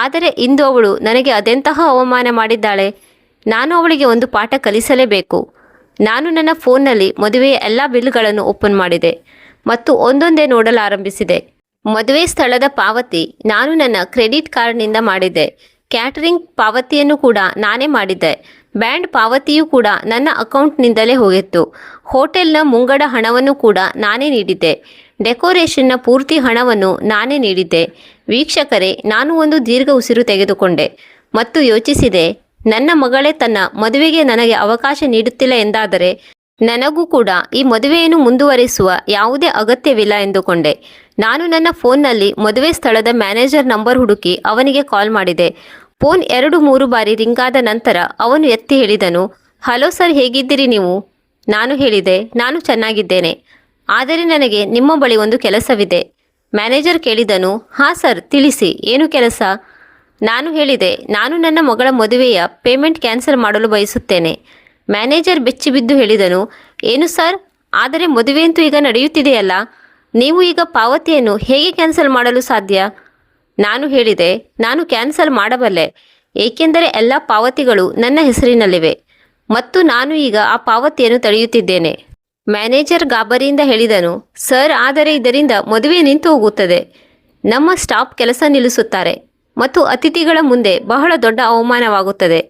A: ಆದರೆ ಇಂದು ಅವಳು ನನಗೆ ಅದೆಂತಹ ಅವಮಾನ ಮಾಡಿದ್ದಾಳೆ. ನಾನು ಅವಳಿಗೆ ಒಂದು ಪಾಠ ಕಲಿಸಲೇಬೇಕು. ನಾನು ನನ್ನ ಫೋನ್ನಲ್ಲಿ ಮದುವೆಯ ಎಲ್ಲ ಬಿಲ್ಗಳನ್ನು ಓಪನ್ ಮಾಡಿದೆ ಮತ್ತು ಒಂದೊಂದೇ ನೋಡಲಾರಂಭಿಸಿದೆ. ಮದುವೆ ಸ್ಥಳದ ಪಾವತಿ ನಾನು ನನ್ನ ಕ್ರೆಡಿಟ್ ಕಾರ್ಡ್ನಿಂದ ಮಾಡಿದ್ದೆ. ಕ್ಯಾಟರಿಂಗ್ ಪಾವತಿಯನ್ನು ಕೂಡ ನಾನೇ ಮಾಡಿದ್ದೆ. ಬ್ಯಾಂಡ್ ಪಾವತಿಯೂ ಕೂಡ ನನ್ನ ಅಕೌಂಟ್ನಿಂದಲೇ ಹೋಗಿತ್ತು. ಹೋಟೆಲ್ನ ಮುಂಗಡ ಹಣವನ್ನು ಕೂಡ ನಾನೇ ನೀಡಿದ್ದೆ. ಡೆಕೋರೇಷನ್ನ ಪೂರ್ತಿ ಹಣವನ್ನು ನಾನೇ ನೀಡಿದ್ದೆ. ವೀಕ್ಷಕರೇ, ನಾನು ಒಂದು ದೀರ್ಘ ಉಸಿರು ತೆಗೆದುಕೊಂಡೆ ಮತ್ತು ಯೋಚಿಸಿದೆ, ನನ್ನ ಮಗಳೇ ತನ್ನ ಮದುವೆಗೆ ನನಗೆ ಅವಕಾಶ ನೀಡುತ್ತಿಲ್ಲ ಎಂದಾದರೆ ನನಗೂ ಕೂಡ ಈ ಮದುವೆಯನ್ನು ಮುಂದುವರಿಸುವ ಯಾವುದೇ ಅಗತ್ಯವಿಲ್ಲ ಎಂದುಕೊಂಡೆ. ನಾನು ನನ್ನ ಫೋನ್ನಲ್ಲಿ ಮದುವೆ ಸ್ಥಳದ ಮ್ಯಾನೇಜರ್ ನಂಬರ್ ಹುಡುಕಿ ಅವನಿಗೆ ಕಾಲ್ ಮಾಡಿದೆ. ಫೋನ್ 2-3 ಬಾರಿ ರಿಂಗಾದ ನಂತರ ಅವನು ಎತ್ತಿ ಹೇಳಿದನು, ಹಲೋ ಸರ್, ಹೇಗಿದ್ದೀರಿ ನೀವು? ನಾನು ಹೇಳಿದೆ, ನಾನು ಚೆನ್ನಾಗಿದ್ದೇನೆ, ಆದರೆ ನನಗೆ ನಿಮ್ಮ ಬಳಿ ಒಂದು ಕೆಲಸವಿದೆ. ಮ್ಯಾನೇಜರ್ ಕೇಳಿದನು, ಹಾಂ ಸರ್, ತಿಳಿಸಿ, ಏನು ಕೆಲಸ? ನಾನು ಹೇಳಿದೆ, ನಾನು ನನ್ನ ಮಗಳ ಮದುವೆಯ ಪೇಮೆಂಟ್ ಕ್ಯಾನ್ಸಲ್ ಮಾಡಲು ಬಯಸುತ್ತೇನೆ. ಮ್ಯಾನೇಜರ್ ಬೆಚ್ಚಿಬಿದ್ದು ಹೇಳಿದನು, ಏನು ಸರ್, ಆದರೆ ಮದುವೆಯಂತೂ ಈಗ ನಡೆಯುತ್ತಿದೆಯಲ್ಲ, ನೀವು ಈಗ ಪಾವತಿಯನ್ನು ಹೇಗೆ ಕ್ಯಾನ್ಸಲ್ ಮಾಡಲು ಸಾಧ್ಯ? ನಾನು ಹೇಳಿದೆ, ನಾನು ಕ್ಯಾನ್ಸಲ್ ಮಾಡಬಲ್ಲೆ, ಏಕೆಂದರೆ ಎಲ್ಲ ಪಾವತಿಗಳು ನನ್ನ ಹೆಸರಿನಲ್ಲಿವೆ ಮತ್ತು ನಾನು ಈಗ ಆ ಪಾವತಿಯನ್ನು ತಡೆಯುತ್ತಿದ್ದೇನೆ. ಮ್ಯಾನೇಜರ್ ಗಾಬರಿಯಿಂದ ಹೇಳಿದನು, ಸರ್, ಆದರೆ ಇದರಿಂದ ಮದುವೆ ನಿಂತು ಹೋಗುತ್ತದೆ. ನಮ್ಮ ಸ್ಟಾಫ್ ಕೆಲಸ ನಿಲ್ಲಿಸುತ್ತಾರೆ ಮತ್ತು ಅತಿಥಿಗಳ ಮುಂದೆ ಬಹಳ ದೊಡ್ಡ ಅವಮಾನವಾಗುತ್ತದೆ.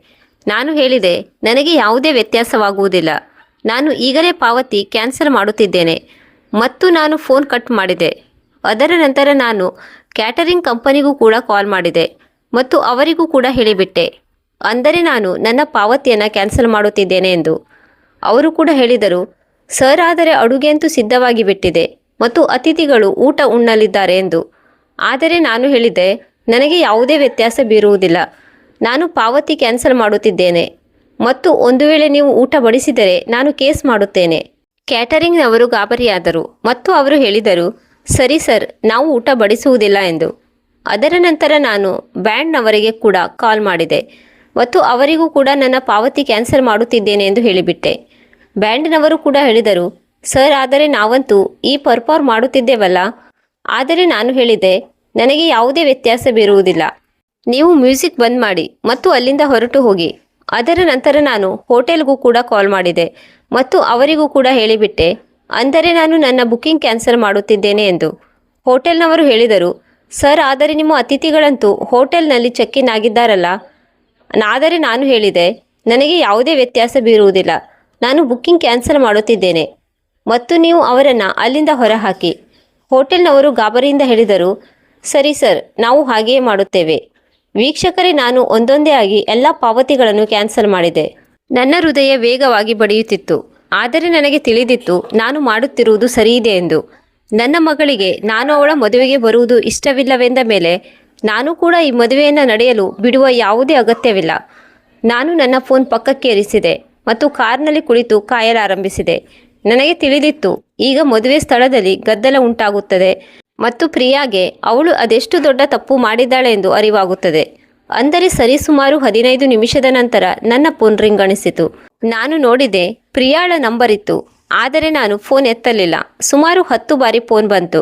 A: ನಾನು ಹೇಳಿದೆ, ನನಗೆ ಯಾವುದೇ ವ್ಯತ್ಯಾಸವಾಗುವುದಿಲ್ಲ, ನಾನು ಈಗಲೇ ಪಾವತಿ ಕ್ಯಾನ್ಸಲ್ ಮಾಡುತ್ತಿದ್ದೇನೆ. ಮತ್ತು ನಾನು ಫೋನ್ ಕಟ್ ಮಾಡಿದೆ. ಅದರ ನಂತರ ನಾನು ಕ್ಯಾಟರಿಂಗ್ ಕಂಪನಿಗೂ ಕೂಡ ಕಾಲ್ ಮಾಡಿದೆ ಮತ್ತು ಅವರಿಗೂ ಕೂಡ ಹೇಳಿಬಿಟ್ಟೆ. ಅಂದರೆ ನಾನು ನನ್ನ ಪಾವತಿಯನ್ನು ಕ್ಯಾನ್ಸಲ್ ಮಾಡುತ್ತಿದ್ದೇನೆ ಎಂದು. ಅವರು ಕೂಡ ಹೇಳಿದರು, ಸರ್ ಆದರೆ ಅಡುಗೆ ಅಂತೂ ಸಿದ್ಧವಾಗಿ ಬಿಟ್ಟಿದೆ ಮತ್ತು ಅತಿಥಿಗಳು ಊಟ ಉಣ್ಣಲಿದ್ದಾರೆ ಎಂದು. ಆದರೆ ನಾನು ಹೇಳಿದೆ, ನನಗೆ ಯಾವುದೇ ವ್ಯತ್ಯಾಸ ಬೀರುವುದಿಲ್ಲ. ನಾನು ಪಾವತಿ ಕ್ಯಾನ್ಸಲ್ ಮಾಡುತ್ತಿದ್ದೇನೆ ಮತ್ತು ಒಂದು ವೇಳೆ ನೀವು ಊಟ ಬಡಿಸಿದರೆ ನಾನು ಕೇಸ್ ಮಾಡುತ್ತೇನೆ. ಕ್ಯಾಟರಿಂಗ್ನವರು ಗಾಬರಿಯಾದರು ಮತ್ತು ಅವರು ಹೇಳಿದರು, ಸರಿ ಸರ್, ನಾವು ಊಟ ಬಡಿಸುವುದಿಲ್ಲ ಎಂದು. ಅದರ ನಂತರ ನಾನು ಬ್ಯಾಂಡ್ನವರಿಗೆ ಕೂಡ ಕಾಲ್ ಮಾಡಿದೆ ಮತ್ತು ಅವರಿಗೂ ಕೂಡ ನನ್ನ ಪಾವತಿ ಕ್ಯಾನ್ಸಲ್ ಮಾಡುತ್ತಿದ್ದೇನೆ ಎಂದು ಹೇಳಿಬಿಟ್ಟೆ. ಬ್ಯಾಂಡ್ನವರು ಕೂಡ ಹೇಳಿದರು, ಸರ್ ಆದರೆ ನಾವಂತೂ ಈ ಪರ್ಫಾರ್ಮ್ ಮಾಡುತ್ತಿದ್ದೇವಲ್ಲ. ಆದರೆ ನಾನು ಹೇಳಿದೆ, ನನಗೆ ಯಾವುದೇ ವ್ಯತ್ಯಾಸ ಬೀರುವುದಿಲ್ಲ. ನೀವು ಮ್ಯೂಸಿಕ್ ಬಂದ್ ಮಾಡಿ ಮತ್ತು ಅಲ್ಲಿಂದ ಹೊರಟು ಹೋಗಿ. ಅದರ ನಂತರ ನಾನು ಹೋಟೆಲ್ಗೂ ಕೂಡ ಕಾಲ್ ಮಾಡಿದೆ ಮತ್ತು ಅವರಿಗೂ ಕೂಡ ಹೇಳಿಬಿಟ್ಟೆ, ಅಂದರೆ ನಾನು ನನ್ನ ಬುಕ್ಕಿಂಗ್ ಕ್ಯಾನ್ಸಲ್ ಮಾಡುತ್ತಿದ್ದೇನೆ ಎಂದು. ಹೋಟೆಲ್ನವರು ಹೇಳಿದರು, ಸರ್ ಆದರೆ ನಿಮ್ಮ ಅತಿಥಿಗಳಂತೂ ಹೋಟೆಲ್ನಲ್ಲಿ ಚೆಕ್ ಇನ್ ಆಗಿದ್ದಾರಲ್ಲ. ಆದರೆ ನಾನು ಹೇಳಿದೆ, ನನಗೆ ಯಾವುದೇ ವ್ಯತ್ಯಾಸ ಬೀರುವುದಿಲ್ಲ. ನಾನು ಬುಕ್ಕಿಂಗ್ ಕ್ಯಾನ್ಸಲ್ ಮಾಡುತ್ತಿದ್ದೇನೆ ಮತ್ತು ನೀವು ಅವರನ್ನು ಅಲ್ಲಿಂದ ಹೊರಹಾಕಿ. ಹೋಟೆಲ್ನವರು ಗಾಬರಿಯಿಂದ ಹೇಳಿದರು, ಸರಿ ಸರ್, ನಾವು ಹಾಗೆಯೇ ಮಾಡುತ್ತೇವೆ. ವೀಕ್ಷಕರೇ, ನಾನು ಒಂದೊಂದೇ ಆಗಿ ಎಲ್ಲ ಪಾವತಿಗಳನ್ನು ಕ್ಯಾನ್ಸಲ್ ಮಾಡಿದೆ. ನನ್ನ ಹೃದಯ ವೇಗವಾಗಿ ಬಡಿಯುತ್ತಿತ್ತು. ಆದರೆ ನನಗೆ ತಿಳಿದಿತ್ತು ನಾನು ಮಾಡುತ್ತಿರುವುದು ಸರಿಯಿದೆ ಎಂದು. ನನ್ನ ಮಗಳಿಗೆ ನಾನು ಅವಳ ಮದುವೆಗೆ ಬರುವುದು ಇಷ್ಟವಿಲ್ಲವೆಂದ ಮೇಲೆ ನಾನು ಕೂಡ ಈ ಮದುವೆಯನ್ನು ನಡೆಯಲು ಬಿಡುವ ಯಾವುದೇ ಅಗತ್ಯವಿಲ್ಲ. ನಾನು ನನ್ನ ಫೋನ್ ಪಕ್ಕಕ್ಕೇರಿಸಿದೆ ಮತ್ತು ಕಾರ್ನಲ್ಲಿ ಕುಳಿತು ಕಾಯಲಾರಂಭಿಸಿದೆ. ನನಗೆ ತಿಳಿದಿತ್ತು ಈಗ ಮದುವೆ ಸ್ಥಳದಲ್ಲಿ ಗದ್ದಲ ಉಂಟಾಗುತ್ತದೆ ಮತ್ತು ಪ್ರಿಯಾಗೆ ಅವಳು ಅದೆಷ್ಟು ದೊಡ್ಡ ತಪ್ಪು ಮಾಡಿದ್ದಾಳೆ ಎಂದು ಅರಿವಾಗುತ್ತದೆ. ಅಂದರೆ ಸರಿಸುಮಾರು 15 ನಿಮಿಷದ ನಂತರ ನನ್ನ ಫೋನ್ ರಿಂಗಣಿಸಿತು. ನಾನು ನೋಡಿದೆ, ಪ್ರಿಯಾಳ ನಂಬರ್ ಇತ್ತು. ಆದರೆ ನಾನು ಫೋನ್ ಎತ್ತಲಿಲ್ಲ. ಸುಮಾರು 10 ಬಾರಿ ಫೋನ್ ಬಂತು,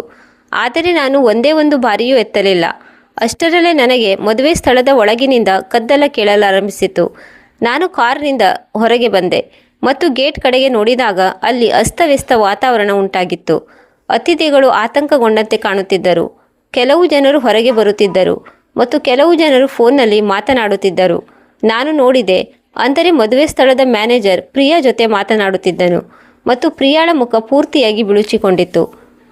A: ಆದರೆ ನಾನು ಒಂದೇ ಒಂದು ಬಾರಿಯೂ ಎತ್ತಲಿಲ್ಲ. ಅಷ್ಟರಲ್ಲೇ ನನಗೆ ಮದುವೆ ಸ್ಥಳದ ಒಳಗಿನಿಂದ ಗದ್ದಲ ಕೇಳಲಾರಂಭಿಸಿತು. ನಾನು ಕಾರ್ನಿಂದ ಹೊರಗೆ ಬಂದೆ ಮತ್ತು ಗೇಟ್ ಕಡೆಗೆ ನೋಡಿದಾಗ ಅಲ್ಲಿ ಅಸ್ತವ್ಯಸ್ತ ವಾತಾವರಣ ಉಂಟಾಗಿತ್ತು. ಅತಿಥಿಗಳು ಆತಂಕಗೊಂಡಂತೆ ಕಾಣುತ್ತಿದ್ದರು. ಕೆಲವು ಜನರು ಹೊರಗೆ ಬರುತ್ತಿದ್ದರು ಮತ್ತು ಕೆಲವು ಜನರು ಫೋನ್ನಲ್ಲಿ ಮಾತನಾಡುತ್ತಿದ್ದರು. ನಾನು ನೋಡಿದೆ, ಅಂದರೆ ಮದುವೆ ಸ್ಥಳದ ಮ್ಯಾನೇಜರ್ ಪ್ರಿಯಾ ಜೊತೆ ಮಾತನಾಡುತ್ತಿದ್ದನು ಮತ್ತು ಪ್ರಿಯಾಳ ಮುಖ ಪೂರ್ತಿಯಾಗಿ ಬಿಳುಚಿಕೊಂಡಿತ್ತು.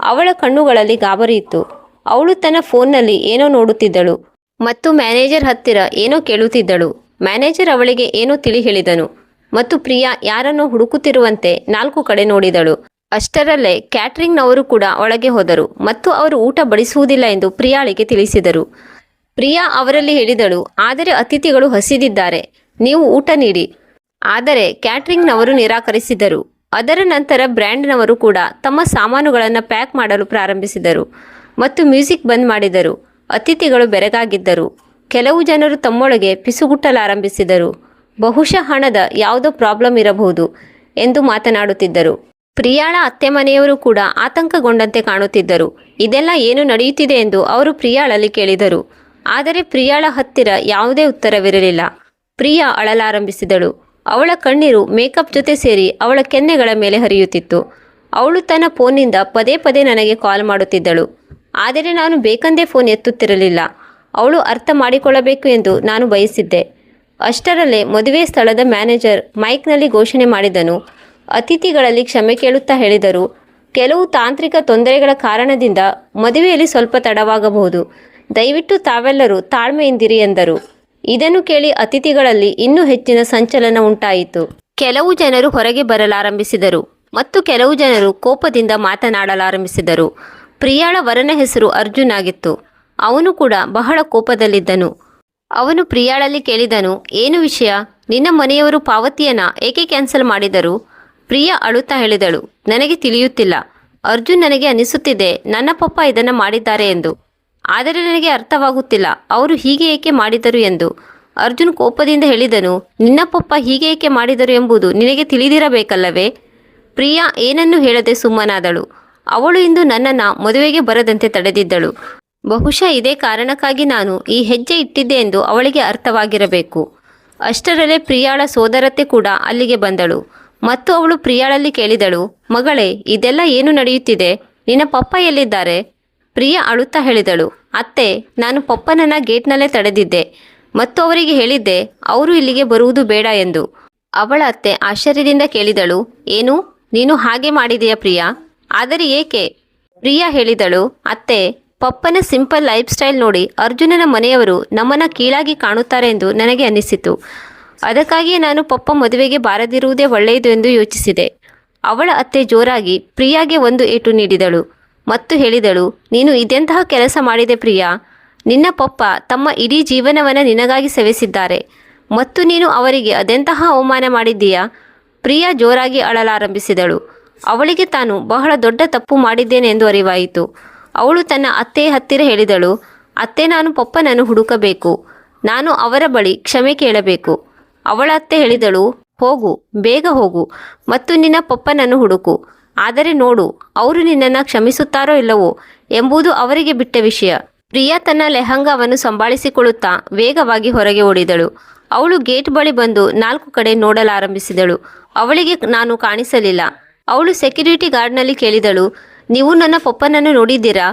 A: ಅವಳ ಕಣ್ಣುಗಳಲ್ಲಿ ಗಾಬರಿ ಇತ್ತು. ಅವಳು ತನ್ನ ಫೋನ್ನಲ್ಲಿ ಏನೋ ನೋಡುತ್ತಿದ್ದಳು ಮತ್ತು ಮ್ಯಾನೇಜರ್ ಹತ್ತಿರ ಏನೋ ಕೇಳುತ್ತಿದ್ದಳು. ಮ್ಯಾನೇಜರ್ ಅವಳಿಗೆ ಏನೋ ತಿಳಿ ಹೇಳಿದನು ಮತ್ತು ಪ್ರಿಯಾ ಯಾರನ್ನೋ ಹುಡುಕುತ್ತಿರುವಂತೆ 4 ಕಡೆ ನೋಡಿದಳು. ಅಷ್ಟರಲ್ಲೇ ಕ್ಯಾಟ್ರಿಂಗ್ನವರು ಕೂಡ ಒಳಗೆ ಹೋದರು ಮತ್ತು ಅವರು ಊಟ ಬಡಿಸುವುದಿಲ್ಲ ಎಂದು ಪ್ರಿಯಾಳಿಗೆ ತಿಳಿಸಿದರು. ಪ್ರಿಯಾ ಅವರಲ್ಲಿ ಹೇಳಿದಳು, ಆದರೆ ಅತಿಥಿಗಳು ಹಸಿದಿದ್ದಾರೆ, ನೀವು ಊಟ ನೀಡಿ. ಆದರೆ ಕ್ಯಾಟ್ರಿಂಗ್ನವರು ನಿರಾಕರಿಸಿದರು. ಅದರ ನಂತರ ಬ್ರ್ಯಾಂಡ್ನವರು ಕೂಡ ತಮ್ಮ ಸಾಮಾನುಗಳನ್ನು ಪ್ಯಾಕ್ ಮಾಡಲು ಪ್ರಾರಂಭಿಸಿದರು ಮತ್ತು ಮ್ಯೂಸಿಕ್ ಬಂದ್ ಮಾಡಿದರು. ಅತಿಥಿಗಳು ಬೆರಗಾಗಿದ್ದರು. ಕೆಲವು ಜನರು ತಮ್ಮೊಳಗೆ ಪಿಸುಗುಟ್ಟಲಾರಂಭಿಸಿದರು. ಬಹುಶಃ ಹಣದ ಯಾವುದೋ ಪ್ರಾಬ್ಲಮ್ ಇರಬಹುದು ಎಂದು ಮಾತನಾಡುತ್ತಿದ್ದರು. ಪ್ರಿಯಾಳ ಅತ್ತೆ ಮನೆಯವರು ಕೂಡ ಆತಂಕಗೊಂಡಂತೆ ಕಾಣುತ್ತಿದ್ದರು. ಇದೆಲ್ಲ ಏನು ನಡೆಯುತ್ತಿದೆ ಎಂದು ಅವರು ಪ್ರಿಯಾಳಲ್ಲಿ ಕೇಳಿದರು. ಆದರೆ ಪ್ರಿಯಾಳ ಹತ್ತಿರ ಯಾವುದೇ ಉತ್ತರವಿರಲಿಲ್ಲ. ಪ್ರಿಯಾ ಅಳಲಾರಂಭಿಸಿದಳು. ಅವಳ ಕಣ್ಣೀರು ಮೇಕಪ್ ಜೊತೆ ಸೇರಿ ಅವಳ ಕೆನ್ನೆಗಳ ಮೇಲೆ ಹರಿಯುತ್ತಿತ್ತು. ಅವಳು ತನ್ನ ಫೋನ್ನಿಂದ ಪದೇ ಪದೇ ನನಗೆ ಕಾಲ್ ಮಾಡುತ್ತಿದ್ದಳು. ಆದರೆ ನಾನು ಬೇಕಂದೇ ಫೋನ್ ಎತ್ತುತ್ತಿರಲಿಲ್ಲ. ಅವಳು ಅರ್ಥ ಮಾಡಿಕೊಳ್ಳಬೇಕು ಎಂದು ನಾನು ಬಯಸಿದ್ದೆ. ಅಷ್ಟರಲ್ಲೇ ಮದುವೆ ಸ್ಥಳದ ಮ್ಯಾನೇಜರ್ ಮೈಕ್ನಲ್ಲಿ ಘೋಷಣೆ ಮಾಡಿದನು. ಅತಿಥಿಗಳಲ್ಲಿ ಕ್ಷಮೆ ಕೇಳುತ್ತಾ ಹೇಳಿದರು, ಕೆಲವು ತಾಂತ್ರಿಕ ತೊಂದರೆಗಳ ಕಾರಣದಿಂದ ಮದುವೆಯಲ್ಲಿ ಸ್ವಲ್ಪ ತಡವಾಗಬಹುದು. ದಯವಿಟ್ಟು ತಾವೆಲ್ಲರೂ ತಾಳ್ಮೆಯಿಂದಿರಿ ಎಂದರು. ಇದನ್ನು ಕೇಳಿ ಅತಿಥಿಗಳಲ್ಲಿ ಇನ್ನೂ ಹೆಚ್ಚಿನ ಸಂಚಲನ ಉಂಟಾಯಿತು. ಕೆಲವು ಜನರು ಹೊರಗೆ ಬರಲಾರಂಭಿಸಿದರು ಮತ್ತು ಕೆಲವು ಜನರು ಕೋಪದಿಂದ ಮಾತನಾಡಲಾರಂಭಿಸಿದರು. ಪ್ರಿಯಾಳ ವರನ ಹೆಸರು ಅರ್ಜುನ್ ಆಗಿತ್ತು. ಅವನು ಕೂಡ ಬಹಳ ಕೋಪದಲ್ಲಿದ್ದನು. ಅವನು ಪ್ರಿಯಾಳಲ್ಲಿ ಕೇಳಿದನು, ಏನು ವಿಷಯ? ನಿನ್ನ ಮನೆಯವರು ಪಾವತಿಯನ್ನ ಏಕೆ ಕ್ಯಾನ್ಸಲ್ ಮಾಡಿದರು? ಪ್ರಿಯಾ ಅಳುತ್ತಾ ಹೇಳಿದಳು, ನನಗೆ ತಿಳಿಯುತ್ತಿಲ್ಲ ಅರ್ಜುನ್. ನನಗೆ ಅನಿಸುತ್ತಿದೆ ನನ್ನ ಪಪ್ಪ ಇದನ್ನು ಮಾಡಿದ್ದಾರೆ ಎಂದು. ಆದರೆ ನನಗೆ ಅರ್ಥವಾಗುತ್ತಿಲ್ಲ ಅವರು ಹೀಗೆ ಏಕೆ ಮಾಡಿದರು ಎಂದು. ಅರ್ಜುನ್ ಕೋಪದಿಂದ ಹೇಳಿದನು, ನಿನ್ನ ಪಪ್ಪ ಹೀಗೆ ಏಕೆ ಮಾಡಿದರು ಎಂಬುದು ನಿನಗೆ ತಿಳಿದಿರಬೇಕಲ್ಲವೇ? ಪ್ರಿಯಾ ಏನನ್ನೂ ಹೇಳದೆ ಸುಮ್ಮನಾದಳು. ಅವಳು ಇಂದು ನನ್ನನ್ನು ಮದುವೆಗೆ ಬರದಂತೆ ತಡೆದಿದ್ದಳು. ಬಹುಶಃ ಇದೇ ಕಾರಣಕ್ಕಾಗಿ ನಾನು ಈ ಹೆಜ್ಜೆ ಇಟ್ಟಿದ್ದೆ ಎಂದು ಅವಳಿಗೆ ಅರ್ಥವಾಗಿರಬೇಕು. ಅಷ್ಟರಲ್ಲೇ ಪ್ರಿಯಾಳ ಸೋದರತ್ತೆ ಕೂಡ ಅಲ್ಲಿಗೆ ಬಂದಳು ಮತ್ತು ಅವಳು ಪ್ರಿಯಾಳಲ್ಲಿ ಕೇಳಿದಳು, ಮಗಳೇ, ಇದೆಲ್ಲ ಏನು ನಡೆಯುತ್ತಿದೆ? ನಿನ್ನ ಪಪ್ಪ ಎಲ್ಲಿದ್ದಾರೆ? ಪ್ರಿಯಾ ಅಳುತ್ತಾ ಹೇಳಿದಳು, ಅತ್ತೆ, ನಾನು ಪಪ್ಪನನ್ನ ಗೇಟ್ನಲ್ಲೇ ತಡೆದಿದ್ದೆ ಮತ್ತು ಅವರಿಗೆ ಹೇಳಿದ್ದೆ ಅವರು ಇಲ್ಲಿಗೆ ಬರುವುದು ಬೇಡ ಎಂದು. ಅವಳ ಅತ್ತೆ ಆಶ್ಚರ್ಯದಿಂದ ಕೇಳಿದಳು, ಏನು, ನೀನು ಹಾಗೆ ಮಾಡಿದೆಯಾ ಪ್ರಿಯಾ? ಆದರೆ ಏಕೆ? ಪ್ರಿಯಾ ಹೇಳಿದಳು, ಅತ್ತೆ, ಪಪ್ಪನ ಸಿಂಪಲ್ ಲೈಫ್ ಸ್ಟೈಲ್ ನೋಡಿ ಅರ್ಜುನನ ಮನೆಯವರು ನಮ್ಮನ್ನು ಕೀಳಾಗಿ ಕಾಣುತ್ತಾರೆ ಎಂದು ನನಗೆ ಅನ್ನಿಸಿತು. ಅದಕ್ಕಾಗಿಯೇ ನಾನು ಪಪ್ಪ ಮದುವೆಗೆ ಬಾರದಿರುವುದೇ ಒಳ್ಳೆಯದು ಎಂದು ಯೋಚಿಸಿದೆ. ಅವಳ ಅತ್ತೆ ಜೋರಾಗಿ ಪ್ರಿಯಾಗೆ ಒಂದು ಏಟು ನೀಡಿದಳು ಮತ್ತು ಹೇಳಿದಳು, ನೀನು ಇದೆಂತಹ ಕೆಲಸ ಮಾಡಿದೆ ಪ್ರಿಯಾ? ನಿನ್ನ ಪಪ್ಪ ತಮ್ಮ ಇಡೀ ಜೀವನವನ್ನು ನಿನಗಾಗಿ ಸವೆಸಿದ್ದಾರೆ ಮತ್ತು ನೀನು ಅವರಿಗೆ ಅದೆಂತಹ ಅವಮಾನ ಮಾಡಿದ್ದೀಯಾ? ಪ್ರಿಯಾ ಜೋರಾಗಿ ಅಳಲಾರಂಭಿಸಿದಳು. ಅವಳಿಗೆ ತಾನು ಬಹಳ ದೊಡ್ಡ ತಪ್ಪು ಮಾಡಿದ್ದೇನೆ ಎಂದು ಅರಿವಾಯಿತು. ಅವಳು ತನ್ನ ಅತ್ತೆಯ ಹತ್ತಿರ ಹೇಳಿದಳು, ಅತ್ತೆ, ನಾನು ಪಪ್ಪನನ್ನು ಹುಡುಕಬೇಕು. ನಾನು ಅವರ ಬಳಿ ಕ್ಷಮೆ ಕೇಳಬೇಕು. ಅವಳ ಅತ್ತೆ ಹೇಳಿದಳು, ಹೋಗು, ಬೇಗ ಹೋಗು ಮತ್ತು ನಿನ್ನ ಪಪ್ಪನನ್ನು ಹುಡುಕು. ಆದರೆ ನೋಡು, ಅವರು ನಿನ್ನನ್ನು ಕ್ಷಮಿಸುತ್ತಾರೋ ಇಲ್ಲವೋ ಎಂಬುದು ಅವರಿಗೆ ಬಿಟ್ಟ ವಿಷಯ. ಪ್ರಿಯಾ ತನ್ನ ಲೆಹಂಗಾವನ್ನು ಸಂಭಾಳಿಸಿಕೊಳ್ಳುತ್ತಾ ವೇಗವಾಗಿ ಹೊರಗೆ ಓಡಿದಳು. ಅವಳು ಗೇಟ್ ಬಳಿ ಬಂದು 4 ಕಡೆ ನೋಡಲಾರಂಭಿಸಿದಳು. ಅವಳಿಗೆ ನಾನು ಕಾಣಿಸಲಿಲ್ಲ. ಅವಳು ಸೆಕ್ಯೂರಿಟಿ ಗಾರ್ಡ್ನಲ್ಲಿ ಕೇಳಿದಳು, ನೀವು ನನ್ನ ಪಪ್ಪನನ್ನು ನೋಡಿದ್ದೀರಾ?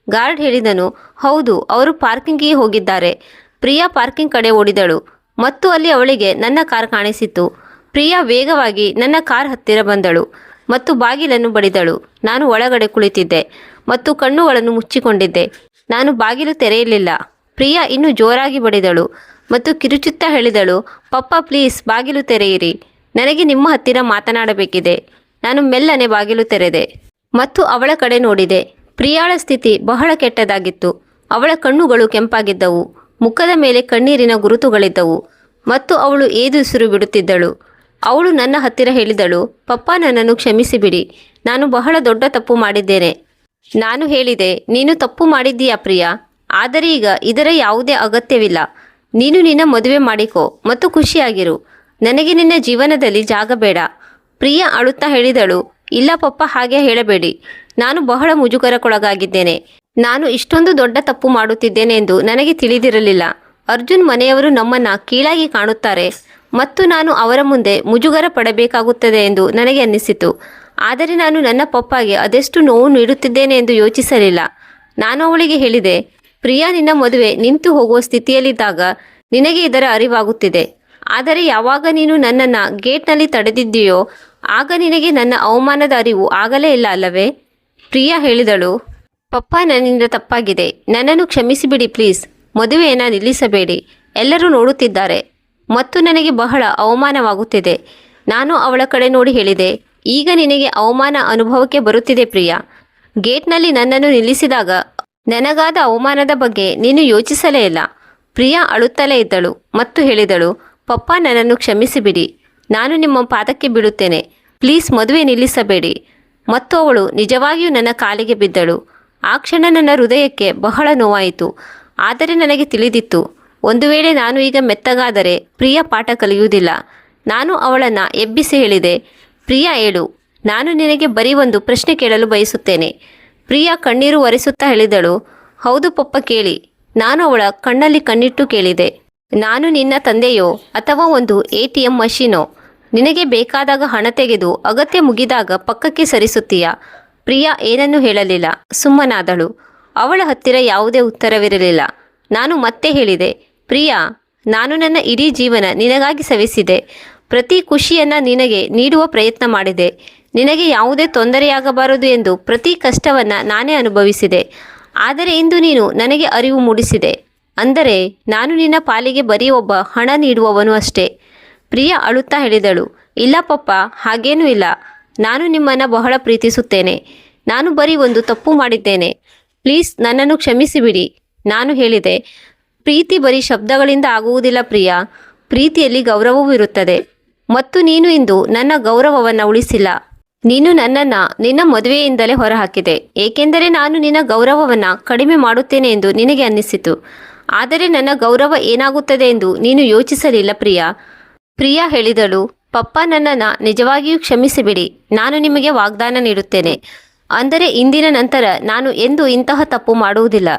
A: ಗಾರ್ಡ್ ಹೇಳಿದನು, ಹೌದು, ಅವರು ಪಾರ್ಕಿಂಗಿಗೆ ಹೋಗಿದ್ದಾರೆ. ಪ್ರಿಯಾ ಪಾರ್ಕಿಂಗ್ ಕಡೆ ಓಡಿದಳು ಮತ್ತು ಅಲ್ಲಿ ಅವಳಿಗೆ ನನ್ನ ಕಾರ್ ಕಾಣಿಸಿತು. ಪ್ರಿಯಾ ವೇಗವಾಗಿ ನನ್ನ ಕಾರ್ ಹತ್ತಿರ ಬಂದಳು ಮತ್ತು ಬಾಗಿಲನ್ನು ಬಡಿದಳು. ನಾನು ಒಳಗಡೆ ಕುಳಿತಿದ್ದೆ ಮತ್ತು ಕಣ್ಣುಗಳನ್ನು ಮುಚ್ಚಿಕೊಂಡಿದ್ದೆ. ನಾನು ಬಾಗಿಲು ತೆರೆಯಲಿಲ್ಲ. ಪ್ರಿಯಾ ಇನ್ನೂ ಜೋರಾಗಿ ಬಡಿದಳು ಮತ್ತು ಕಿರುಚುತ್ತಾ ಹೇಳಿದಳು, ಪಪ್ಪ ಪ್ಲೀಸ್ ಬಾಗಿಲು ತೆರೆಯಿರಿ, ನನಗೆ ನಿಮ್ಮ ಹತ್ತಿರ ಮಾತನಾಡಬೇಕಿದೆ. ನಾನು ಮೆಲ್ಲನೆ ಬಾಗಿಲು ತೆರೆದೆ ಮತ್ತು ಅವಳ ಕಡೆ ನೋಡಿದೆ. ಪ್ರಿಯಾಳ ಸ್ಥಿತಿ ಬಹಳ ಕೆಟ್ಟದಾಗಿತ್ತು. ಅವಳ ಕಣ್ಣುಗಳು ಕೆಂಪಾಗಿದ್ದವು, ಮುಖದ ಮೇಲೆ ಕಣ್ಣೀರಿನ ಗುರುತುಗಳಿದ್ದವು ಮತ್ತು ಅವಳು ಏದುಸಿರು ಬಿಡುತ್ತಿದ್ದಳು. ಅವಳು ನನ್ನ ಹತ್ತಿರ ಹೇಳಿದಳು, ಪಪ್ಪ, ನನ್ನನ್ನು ಕ್ಷಮಿಸಿಬಿಡಿ, ನಾನು ಬಹಳ ದೊಡ್ಡ ತಪ್ಪು ಮಾಡಿದ್ದೇನೆ. ನಾನು ಹೇಳಿದೆ, ನೀನು ತಪ್ಪು ಮಾಡಿದ್ದೀಯಾ ಪ್ರಿಯಾ, ಆದರೆ ಈಗ ಇದರ ಯಾವುದೇ ಅಗತ್ಯವಿಲ್ಲ. ನೀನು ನಿನ್ನ ಮದುವೆ ಮಾಡಿಕೊ ಮತ್ತು ಖುಷಿಯಾಗಿರು. ನನಗೆ ನಿನ್ನ ಜೀವನದಲ್ಲಿ ಜಾಗ ಬೇಡ. ಪ್ರಿಯಾ ಅಳುತ್ತಾ ಹೇಳಿದಳು, ಇಲ್ಲ ಪಪ್ಪ, ಹಾಗೆ ಹೇಳಬೇಡಿ. ನಾನು ಬಹಳ ಮುಜುಗರಕ್ಕೊಳಗಾಗಿದ್ದೇನೆ. ನಾನು ಇಷ್ಟೊಂದು ದೊಡ್ಡ ತಪ್ಪು ಮಾಡುತ್ತಿದ್ದೇನೆ ಎಂದು ನನಗೆ ತಿಳಿದಿರಲಿಲ್ಲ. ಅರ್ಜುನ್ ಮನೆಯವರು ನಮ್ಮನ್ನು ಕೀಳಾಗಿ ಕಾಣುತ್ತಾರೆ ಮತ್ತು ನಾನು ಅವರ ಮುಂದೆ ಮುಜುಗರ ಪಡಬೇಕಾಗುತ್ತದೆ ಎಂದು ನನಗೆ ಅನ್ನಿಸಿತು. ಆದರೆ ನಾನು ನನ್ನ ಪಪ್ಪಗೆ ಅದೆಷ್ಟು ನೋವು ನೀಡುತ್ತಿದ್ದೇನೆ ಎಂದು ಯೋಚಿಸಲಿಲ್ಲ. ನಾನು ಅವಳಿಗೆ ಹೇಳಿದೆ, ಪ್ರಿಯಾ, ನಿನ್ನ ಮದುವೆ ನಿಂತು ಹೋಗುವ ಸ್ಥಿತಿಯಲ್ಲಿದ್ದಾಗ ನಿನಗೆ ಇದರ ಅರಿವಾಗುತ್ತಿದೆ. ಆದರೆ ಯಾವಾಗ ನೀನು ನನ್ನನ್ನು ಗೇಟ್ನಲ್ಲಿ ತಡೆದಿದ್ದೀಯೋ ಆಗ ನಿನಗೆ ನನ್ನ ಅವಮಾನದ ಅರಿವು ಆಗಲೇ ಇಲ್ಲ ಅಲ್ಲವೇ? ಪ್ರಿಯಾ ಹೇಳಿದಳು, ಪಪ್ಪ, ನನ್ನಿಂದ ತಪ್ಪಾಗಿದೆ. ನನ್ನನ್ನು ಕ್ಷಮಿಸಿಬಿಡಿ ಪ್ಲೀಸ್. ಮದುವೆಯನ್ನು ನಿಲ್ಲಿಸಬೇಡಿ. ಎಲ್ಲರೂ ನೋಡುತ್ತಿದ್ದಾರೆ ಮತ್ತು ನನಗೆ ಬಹಳ ಅವಮಾನವಾಗುತ್ತಿದೆ. ನಾನು ಅವಳ ಕಡೆ ನೋಡಿ ಹೇಳಿದೆ, ಈಗ ನಿನಗೆ ಅವಮಾನ ಅನುಭವಕ್ಕೆ ಬರುತ್ತಿದೆ ಪ್ರಿಯಾ. ಗೇಟ್ನಲ್ಲಿ ನನ್ನನ್ನು ನಿಲ್ಲಿಸಿದಾಗ ನನಗಾದ ಅವಮಾನದ ಬಗ್ಗೆ ನೀನು ಯೋಚಿಸಲೇ ಇಲ್ಲ. ಪ್ರಿಯಾ ಅಳುತ್ತಲೇ ಇದ್ದಳು ಮತ್ತು ಹೇಳಿದಳು, ಪಪ್ಪ, ನನ್ನನ್ನು ಕ್ಷಮಿಸಿಬಿಡಿ. ನಾನು ನಿಮ್ಮ ಪಾದಕ್ಕೆ ಬೀಳುತ್ತೇನೆ. ಪ್ಲೀಸ್ ಮದುವೆ ನಿಲ್ಲಿಸಬೇಡಿ. ಮತ್ತು ಅವಳು ನಿಜವಾಗಿಯೂ ನನ್ನ ಕಾಲಿಗೆ ಬಿದ್ದಳು. ಆ ಕ್ಷಣ ನನ್ನ ಹೃದಯಕ್ಕೆ ಬಹಳ ನೋವಾಯಿತು. ಆದರೆ ನನಗೆ ತಿಳಿದಿತ್ತು, ಒಂದು ವೇಳೆ ನಾನು ಈಗ ಮೆತ್ತಗಾದರೆ ಪ್ರಿಯಾ ಪಾಠ ಕಲಿಯುವುದಿಲ್ಲ. ನಾನು ಅವಳನ್ನು ಎಬ್ಬಿಸಿ ಹೇಳಿದೆ, ಪ್ರಿಯಾ ಏಳು, ನಾನು ನಿನಗೆ ಬರೀ ಒಂದು ಪ್ರಶ್ನೆ ಕೇಳಲು ಬಯಸುತ್ತೇನೆ. ಪ್ರಿಯಾ ಕಣ್ಣೀರು ಒರೆಸುತ್ತಾ ಹೇಳಿದಳು, ಹೌದು ಪಪ್ಪ, ಕೇಳಿ. ನಾನು ಅವಳ ಕಣ್ಣಲ್ಲಿ ಕಣ್ಣಿಟ್ಟು ಕೇಳಿದೆ, ನಾನು ನಿನ್ನ ತಂದೆಯೋ ಅಥವಾ ಒಂದು ATM ಮಷೀನೋ? ನಿನಗೆ ಬೇಕಾದಾಗ ಹಣ ತೆಗೆದು ಅಗತ್ಯ ಮುಗಿದಾಗ ಪಕ್ಕಕ್ಕೆ ಸರಿಸುತ್ತೀಯಾ? ಪ್ರಿಯಾ ಏನನ್ನೂ ಹೇಳಲಿಲ್ಲ, ಸುಮ್ಮನಾದಳು. ಅವಳ ಹತ್ತಿರ ಯಾವುದೇ ಉತ್ತರವಿರಲಿಲ್ಲ. ನಾನು ಮತ್ತೆ ಹೇಳಿದೆ, ಪ್ರಿಯಾ, ನಾನು ನನ್ನ ಇಡೀ ಜೀವನ ನಿನಗಾಗಿ ಸವೆಸಿದೆ. ಪ್ರತಿ ಖುಷಿಯನ್ನು ನಿನಗೆ ನೀಡುವ ಪ್ರಯತ್ನ ಮಾಡಿದೆ. ನಿನಗೆ ಯಾವುದೇ ತೊಂದರೆಯಾಗಬಾರದು ಎಂದು ಪ್ರತಿ ಕಷ್ಟವನ್ನು ನಾನೇ ಅನುಭವಿಸಿದೆ. ಆದರೆ ಇಂದು ನೀನು ನನಗೆ ಅರಿವು ಮೂಡಿಸಿದೆ. ಅಂದರೆ ನಾನು ನಿನ್ನ ಪಾಲಿಗೆ ಬರೀ ಒಬ್ಬ ಹಣ ನೀಡುವವನು ಅಷ್ಟೇ. ಪ್ರಿಯಾ ಅಳುತ್ತಾ ಹೇಳಿದಳು, ಇಲ್ಲ ಪಪ್ಪ, ಹಾಗೇನೂ ಇಲ್ಲ. ನಾನು ನಿಮ್ಮನ್ನು ಬಹಳ ಪ್ರೀತಿಸುತ್ತೇನೆ. ನಾನು ಬರೀ ಒಂದು ತಪ್ಪು ಮಾಡಿದ್ದೇನೆ. ಪ್ಲೀಸ್ ನನ್ನನ್ನು ಕ್ಷಮಿಸಿಬಿಡಿ. ನಾನು ಹೇಳಿದೆ, ಪ್ರೀತಿ ಬರೀ ಶಬ್ದಗಳಿಂದ ಆಗುವುದಿಲ್ಲ ಪ್ರಿಯಾ. ಪ್ರೀತಿಯಲ್ಲಿ ಗೌರವವೂ ಇರುತ್ತದೆ ಮತ್ತು ನೀನು ಇಂದು ನನ್ನ ಗೌರವವನ್ನು ಉಳಿಸಿಲ್ಲ. ನೀನು ನನ್ನನ್ನು ನಿನ್ನ ಮದುವೆಯಿಂದಲೇ ಹೊರಹಾಕಿದೆ, ಏಕೆಂದರೆ ನಾನು ನಿನ್ನ ಗೌರವವನ್ನು ಕಡಿಮೆ ಮಾಡುತ್ತೇನೆ ಎಂದು ನಿನಗೆ ಅನ್ನಿಸಿತು. ಆದರೆ ನನ್ನ ಗೌರವ ಏನಾಗುತ್ತದೆ ಎಂದು ನೀನು ಯೋಚಿಸಲಿಲ್ಲ ಪ್ರಿಯಾ. ಪ್ರಿಯಾ ಹೇಳಿದಳು, ಪಪ್ಪ, ನನ್ನನ್ನು ನಿಜವಾಗಿಯೂ ಕ್ಷಮಿಸಿಬಿಡಿ. ನಾನು ನಿಮಗೆ ವಾಗ್ದಾನ ನೀಡುತ್ತೇನೆ, ಅಂದರೆ ಇಂದಿನ ನಂತರ ನಾನು ಎಂದೂ ಇಂತಹ ತಪ್ಪು ಮಾಡುವುದಿಲ್ಲ.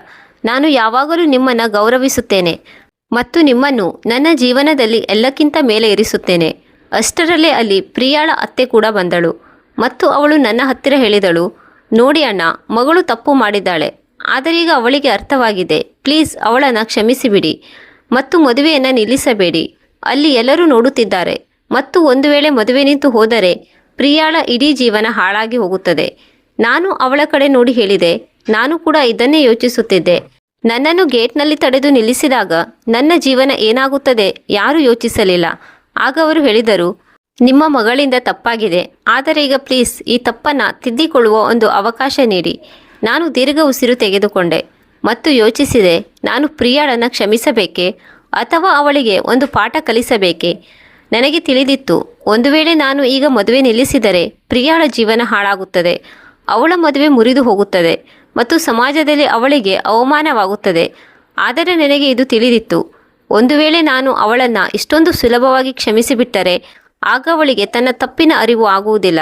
A: ನಾನು ಯಾವಾಗಲೂ ನಿಮ್ಮನ್ನು ಗೌರವಿಸುತ್ತೇನೆ ಮತ್ತು ನಿಮ್ಮನ್ನು ನನ್ನ ಜೀವನದಲ್ಲಿ ಎಲ್ಲಕ್ಕಿಂತ ಮೇಲೆ ಇರಿಸುತ್ತೇನೆ. ಅಷ್ಟರಲ್ಲೇ ಅಲ್ಲಿ ಪ್ರಿಯಾಳ ಅತ್ತೆ ಕೂಡ ಬಂದಳು ಮತ್ತು ಅವಳು ನನ್ನ ಹತ್ತಿರ ಹೇಳಿದಳು, ನೋಡಿ ಅಣ್ಣ, ಮಗಳು ತಪ್ಪು ಮಾಡಿದ್ದಾಳೆ. ಆದರೆ ಈಗ ಅವಳಿಗೆ ಅರ್ಥವಾಗಿದೆ. ಪ್ಲೀಸ್ ಅವಳನ್ನು ಕ್ಷಮಿಸಿಬಿಡಿ ಮತ್ತು ಮದುವೆಯನ್ನು ನಿಲ್ಲಿಸಬೇಡಿ. ಅಲ್ಲಿ ಎಲ್ಲರೂ ನೋಡುತ್ತಿದ್ದಾರೆ ಮತ್ತು ಒಂದು ವೇಳೆ ಮದುವೆ ನಿಂತು ಹೋದರೆ ಪ್ರಿಯಾಳ ಇಡೀ ಜೀವನ ಹಾಳಾಗಿ ಹೋಗುತ್ತದೆ. ನಾನು ಅವಳ ಕಡೆ ನೋಡಿ ಹೇಳಿದೆ, ನಾನು ಕೂಡ ಇದನ್ನೇ ಯೋಚಿಸುತ್ತಿದ್ದೆ. ನನ್ನನ್ನು ಗೇಟ್ನಲ್ಲಿ ತಡೆದು ನಿಲ್ಲಿಸಿದಾಗ ನನ್ನ ಜೀವನ ಏನಾಗುತ್ತದೆ ಯಾರೂ ಯೋಚಿಸಲಿಲ್ಲ. ಆಗ ಅವರು ಹೇಳಿದರು, ನಿಮ್ಮ ಮಗಳಿಂದ ತಪ್ಪಾಗಿದೆ, ಆದರೆ ಈಗ ಪ್ಲೀಸ್ ಈ ತಪ್ಪನ್ನು ತಿದ್ದಿಕೊಳ್ಳುವ ಒಂದು ಅವಕಾಶ ನೀಡಿ. ನಾನು ದೀರ್ಘ ಉಸಿರು ತೆಗೆದುಕೊಂಡೆ ಮತ್ತು ಯೋಚಿಸಿದೆ, ನಾನು ಪ್ರಿಯಾಳನ್ನು ಕ್ಷಮಿಸಬೇಕೇ ಅಥವಾ ಅವಳಿಗೆ ಒಂದು ಪಾಠ ಕಲಿಸಬೇಕೇ? ನನಗೆ ತಿಳಿದಿತ್ತು, ಒಂದು ವೇಳೆ ನಾನು ಈಗ ಮದುವೆ ನಿಲ್ಲಿಸಿದರೆ ಪ್ರಿಯಾಳ ಜೀವನ ಹಾಳಾಗುತ್ತದೆ, ಅವಳ ಮದುವೆ ಮುರಿದು ಹೋಗುತ್ತದೆ ಮತ್ತು ಸಮಾಜದಲ್ಲಿ ಅವಳಿಗೆ ಅವಮಾನವಾಗುತ್ತದೆ. ಆದರೆ ನನಗೆ ಇದು ತಿಳಿದಿತ್ತು, ಒಂದು ವೇಳೆ ನಾನು ಅವಳನ್ನು ಇಷ್ಟೊಂದು ಸುಲಭವಾಗಿ ಕ್ಷಮಿಸಿಬಿಟ್ಟರೆ ಆಗ ಅವಳಿಗೆ ತನ್ನ ತಪ್ಪಿನ ಅರಿವು ಆಗುವುದಿಲ್ಲ.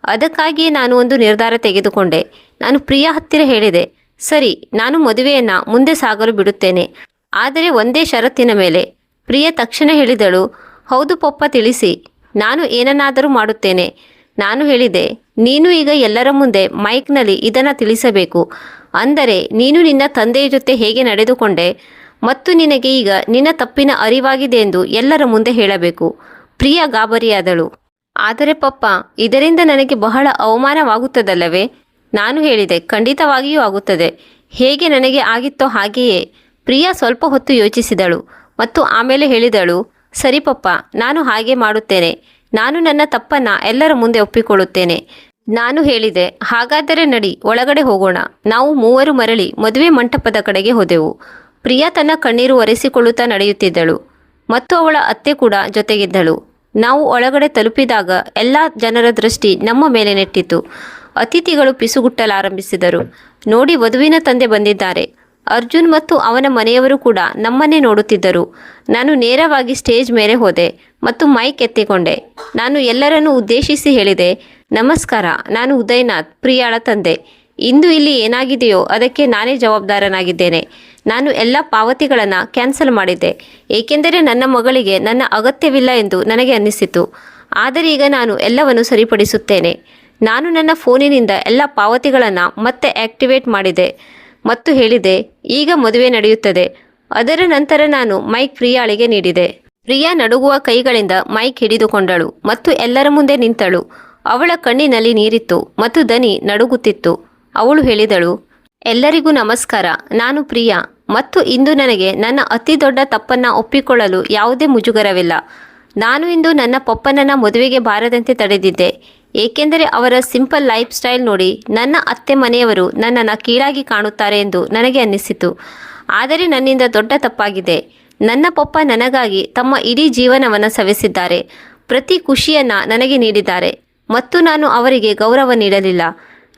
A: ಅದಕ್ಕಾಗಿಯೇ ನಾನು ಒಂದು ನಿರ್ಧಾರ ತೆಗೆದುಕೊಂಡೆ. ನಾನು ಪ್ರಿಯಾ ಹತ್ತಿರ ಹೇಳಿದೆ, ಸರಿ, ನಾನು ಮದುವೆಯನ್ನು ಮುಂದೆ ಸಾಗಲು ಬಿಡುತ್ತೇನೆ, ಆದರೆ ಒಂದೇ ಷರತ್ತಿನ ಮೇಲೆ. ಪ್ರಿಯಾ ತಕ್ಷಣ ಹೇಳಿದಳು, ಹೌದು ಪಪ್ಪ, ತಿಳಿಸಿ, ನಾನು ಏನನ್ನಾದರೂ ಮಾಡುತ್ತೇನೆ. ನಾನು ಹೇಳಿದೆ, ನೀನು ಈಗ ಎಲ್ಲರ ಮುಂದೆ ಮೈಕ್ನಲ್ಲಿ ಇದನ್ನು ತಿಳಿಸಬೇಕು. ಅಂದರೆ ನೀನು ನಿನ್ನ ತಂದೆಯ ಜೊತೆ ಹೇಗೆ ನಡೆದುಕೊಂಡೆ ಮತ್ತು ನಿನಗೆ ಈಗ ನಿನ್ನ ತಪ್ಪಿನ ಅರಿವಾಗಿದೆ ಎಂದು ಎಲ್ಲರ ಮುಂದೆ ಹೇಳಬೇಕು. ಪ್ರಿಯಾ ಗಾಬರಿಯಾದಳು. ಆದರೆ ಪಪ್ಪ, ಇದರಿಂದ ನನಗೆ ಬಹಳ ಅವಮಾನವಾಗುತ್ತದಲ್ಲವೇ? ನಾನು ಹೇಳಿದೆ, ಖಂಡಿತವಾಗಿಯೂ ಆಗುತ್ತದೆ, ಹೇಗೆ ನನಗೆ ಆಗಿತ್ತೋ ಹಾಗೆಯೇ. ಪ್ರಿಯಾ ಸ್ವಲ್ಪ ಹೊತ್ತು ಯೋಚಿಸಿದಳು ಮತ್ತು ಆಮೇಲೆ ಹೇಳಿದಳು, ಸರಿ ಪಪ್ಪ, ನಾನು ಹಾಗೆ ಮಾಡುತ್ತೇನೆ. ನಾನು ನನ್ನ ತಪ್ಪನ್ನು ಎಲ್ಲರ ಮುಂದೆ ಒಪ್ಪಿಕೊಳ್ಳುತ್ತೇನೆ. ನಾನು ಹೇಳಿದೆ, ಹಾಗಾದರೆ ನಡಿ, ಒಳಗಡೆ ಹೋಗೋಣ. ನಾವು ಮೂವರು ಮರಳಿ ಮದುವೆ ಮಂಟಪದ ಕಡೆಗೆ ಹೋದೆವು. ಪ್ರಿಯಾ ತನ್ನ ಕಣ್ಣೀರು ಒರೆಸಿಕೊಳ್ಳುತ್ತಾ ನಡೆಯುತ್ತಿದ್ದಳು ಮತ್ತು ಅವಳ ಅತ್ತೆ ಕೂಡ ಜೊತೆಗಿದ್ದಳು. ನಾವು ಒಳಗಡೆ ತಲುಪಿದಾಗ ಎಲ್ಲ ಜನರ ದೃಷ್ಟಿ ನಮ್ಮ ಮೇಲೆ ನೆಟ್ಟಿತು. ಅತಿಥಿಗಳು ಪಿಸುಗುಟ್ಟಲಾರಂಭಿಸಿದರು. ನೋಡಿ, ವಧುವಿನ ತಂದೆ ಬಂದಿದ್ದಾರೆ. ಅರ್ಜುನ್ ಮತ್ತು ಅವನ ಮನೆಯವರು ಕೂಡ ನಮ್ಮನ್ನೇ ನೋಡುತ್ತಿದ್ದರು. ನಾನು ನೇರವಾಗಿ ಸ್ಟೇಜ್ ಮೇಲೆ ಹೋದೆ ಮತ್ತು ಮೈಕ್ ಎತ್ತಿಕೊಂಡೆ. ನಾನು ಎಲ್ಲರನ್ನೂ ಉದ್ದೇಶಿಸಿ ಹೇಳಿದೆ, ನಮಸ್ಕಾರ, ನಾನು ಉದಯನಾಥ್, ಪ್ರಿಯಾಳ ತಂದೆ. ಇಂದು ಇಲ್ಲಿ ಏನಾಗಿದೆಯೋ ಅದಕ್ಕೆ ನಾನೇ ಜವಾಬ್ದಾರನಾಗಿದ್ದೇನೆ. ನಾನು ಎಲ್ಲ ಪಾವತಿಗಳನ್ನು ಕ್ಯಾನ್ಸಲ್ ಮಾಡಿದ್ದೆ, ಏಕೆಂದರೆ ನನ್ನ ಮಗಳಿಗೆ ನನ್ನ ಅಗತ್ಯವಿಲ್ಲ ಎಂದು ನನಗೆ ಅನ್ನಿಸಿತು. ಆದರೆ ಈಗ ನಾನು ಎಲ್ಲವನ್ನು ಸರಿಪಡಿಸುತ್ತೇನೆ. ನಾನು ನನ್ನ ಫೋನಿನಿಂದ ಎಲ್ಲ ಪಾವತಿಗಳನ್ನು ಮತ್ತೆ ಆ್ಯಕ್ಟಿವೇಟ್ ಮಾಡಿದೆ ಮತ್ತು ಹೇಳಿದೆ, ಈಗ ಮದುವೆ ನಡೆಯುತ್ತದೆ. ಅದರ ನಂತರ ನಾನು ಮೈಕ್ ಪ್ರಿಯಾಳಿಗೆ ನೀಡಿದೆ. ಪ್ರಿಯಾ ನಡುಗುವ ಕೈಗಳಿಂದ ಮೈಕ್ ಹಿಡಿದುಕೊಂಡಳು ಮತ್ತು ಎಲ್ಲರ ಮುಂದೆ ನಿಂತಳು. ಅವಳ ಕಣ್ಣಿನಲ್ಲಿ ನೀರಿತ್ತು ಮತ್ತು ದನಿ ನಡುಗುತ್ತಿತ್ತು. ಅವಳು ಹೇಳಿದಳು, ಎಲ್ಲರಿಗೂ ನಮಸ್ಕಾರ, ನಾನು ಪ್ರಿಯಾ ಮತ್ತು ಇಂದು ನನಗೆ ನನ್ನ ಅತಿ ದೊಡ್ಡ ತಪ್ಪನ್ನು ಒಪ್ಪಿಕೊಳ್ಳಲು ಯಾವುದೇ ಮುಜುಗರವಿಲ್ಲ. ನಾನು ಇಂದು ನನ್ನ ಪಪ್ಪನನ್ನು ಮದುವೆಗೆ ಬಾರದಂತೆ ತಡೆದಿದ್ದೆ, ಏಕೆಂದರೆ ಅವರ ಸಿಂಪಲ್ ಲೈಫ್ ಸ್ಟೈಲ್ ನೋಡಿ ನನ್ನ ಅತ್ತೆ ಮನೆಯವರು ನನ್ನನ್ನು ಕೀಳಾಗಿ ಕಾಣುತ್ತಾರೆ ಎಂದು ನನಗೆ ಅನ್ನಿಸಿತು. ಆದರೆ ನನ್ನಿಂದ ದೊಡ್ಡ ತಪ್ಪಾಗಿದೆ. ನನ್ನ ಪಪ್ಪ ನನಗಾಗಿ ತಮ್ಮ ಇಡೀ ಜೀವನವನ್ನು ಸವೆಸಿದ್ದಾರೆ, ಪ್ರತಿ ಖುಷಿಯನ್ನು ನನಗೆ ನೀಡಿದ್ದಾರೆ ಮತ್ತು ನಾನು ಅವರಿಗೆ ಗೌರವ ನೀಡಲಿಲ್ಲ.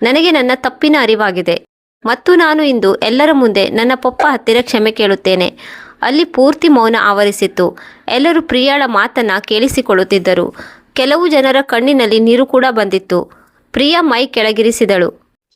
A: ನನಗೆ ನನ್ನ ತಪ್ಪಿನ ಅರಿವಾಗಿದೆ ಮತ್ತು ನಾನು ಇಂದು ಎಲ್ಲರ ಮುಂದೆ ನನ್ನ ಪಪ್ಪ ಹತ್ತಿರ ಕ್ಷಮೆ ಕೇಳುತ್ತೇನೆ. ಅಲ್ಲಿ ಪೂರ್ತಿ ಮೌನ ಆವರಿಸಿತ್ತು. ಎಲ್ಲರೂ ಪ್ರಿಯಾಳ ಮಾತನ್ನು ಕೇಳಿಸಿಕೊಳ್ಳುತ್ತಿದ್ದರು. ಕೆಲವು ಜನರ ಕಣ್ಣಿನಲ್ಲಿ ನೀರು ಕೂಡ ಬಂದಿತ್ತು. ಪ್ರಿಯಾ ಮೈ ಕೆಳಗಿರಿಸಿದಳು.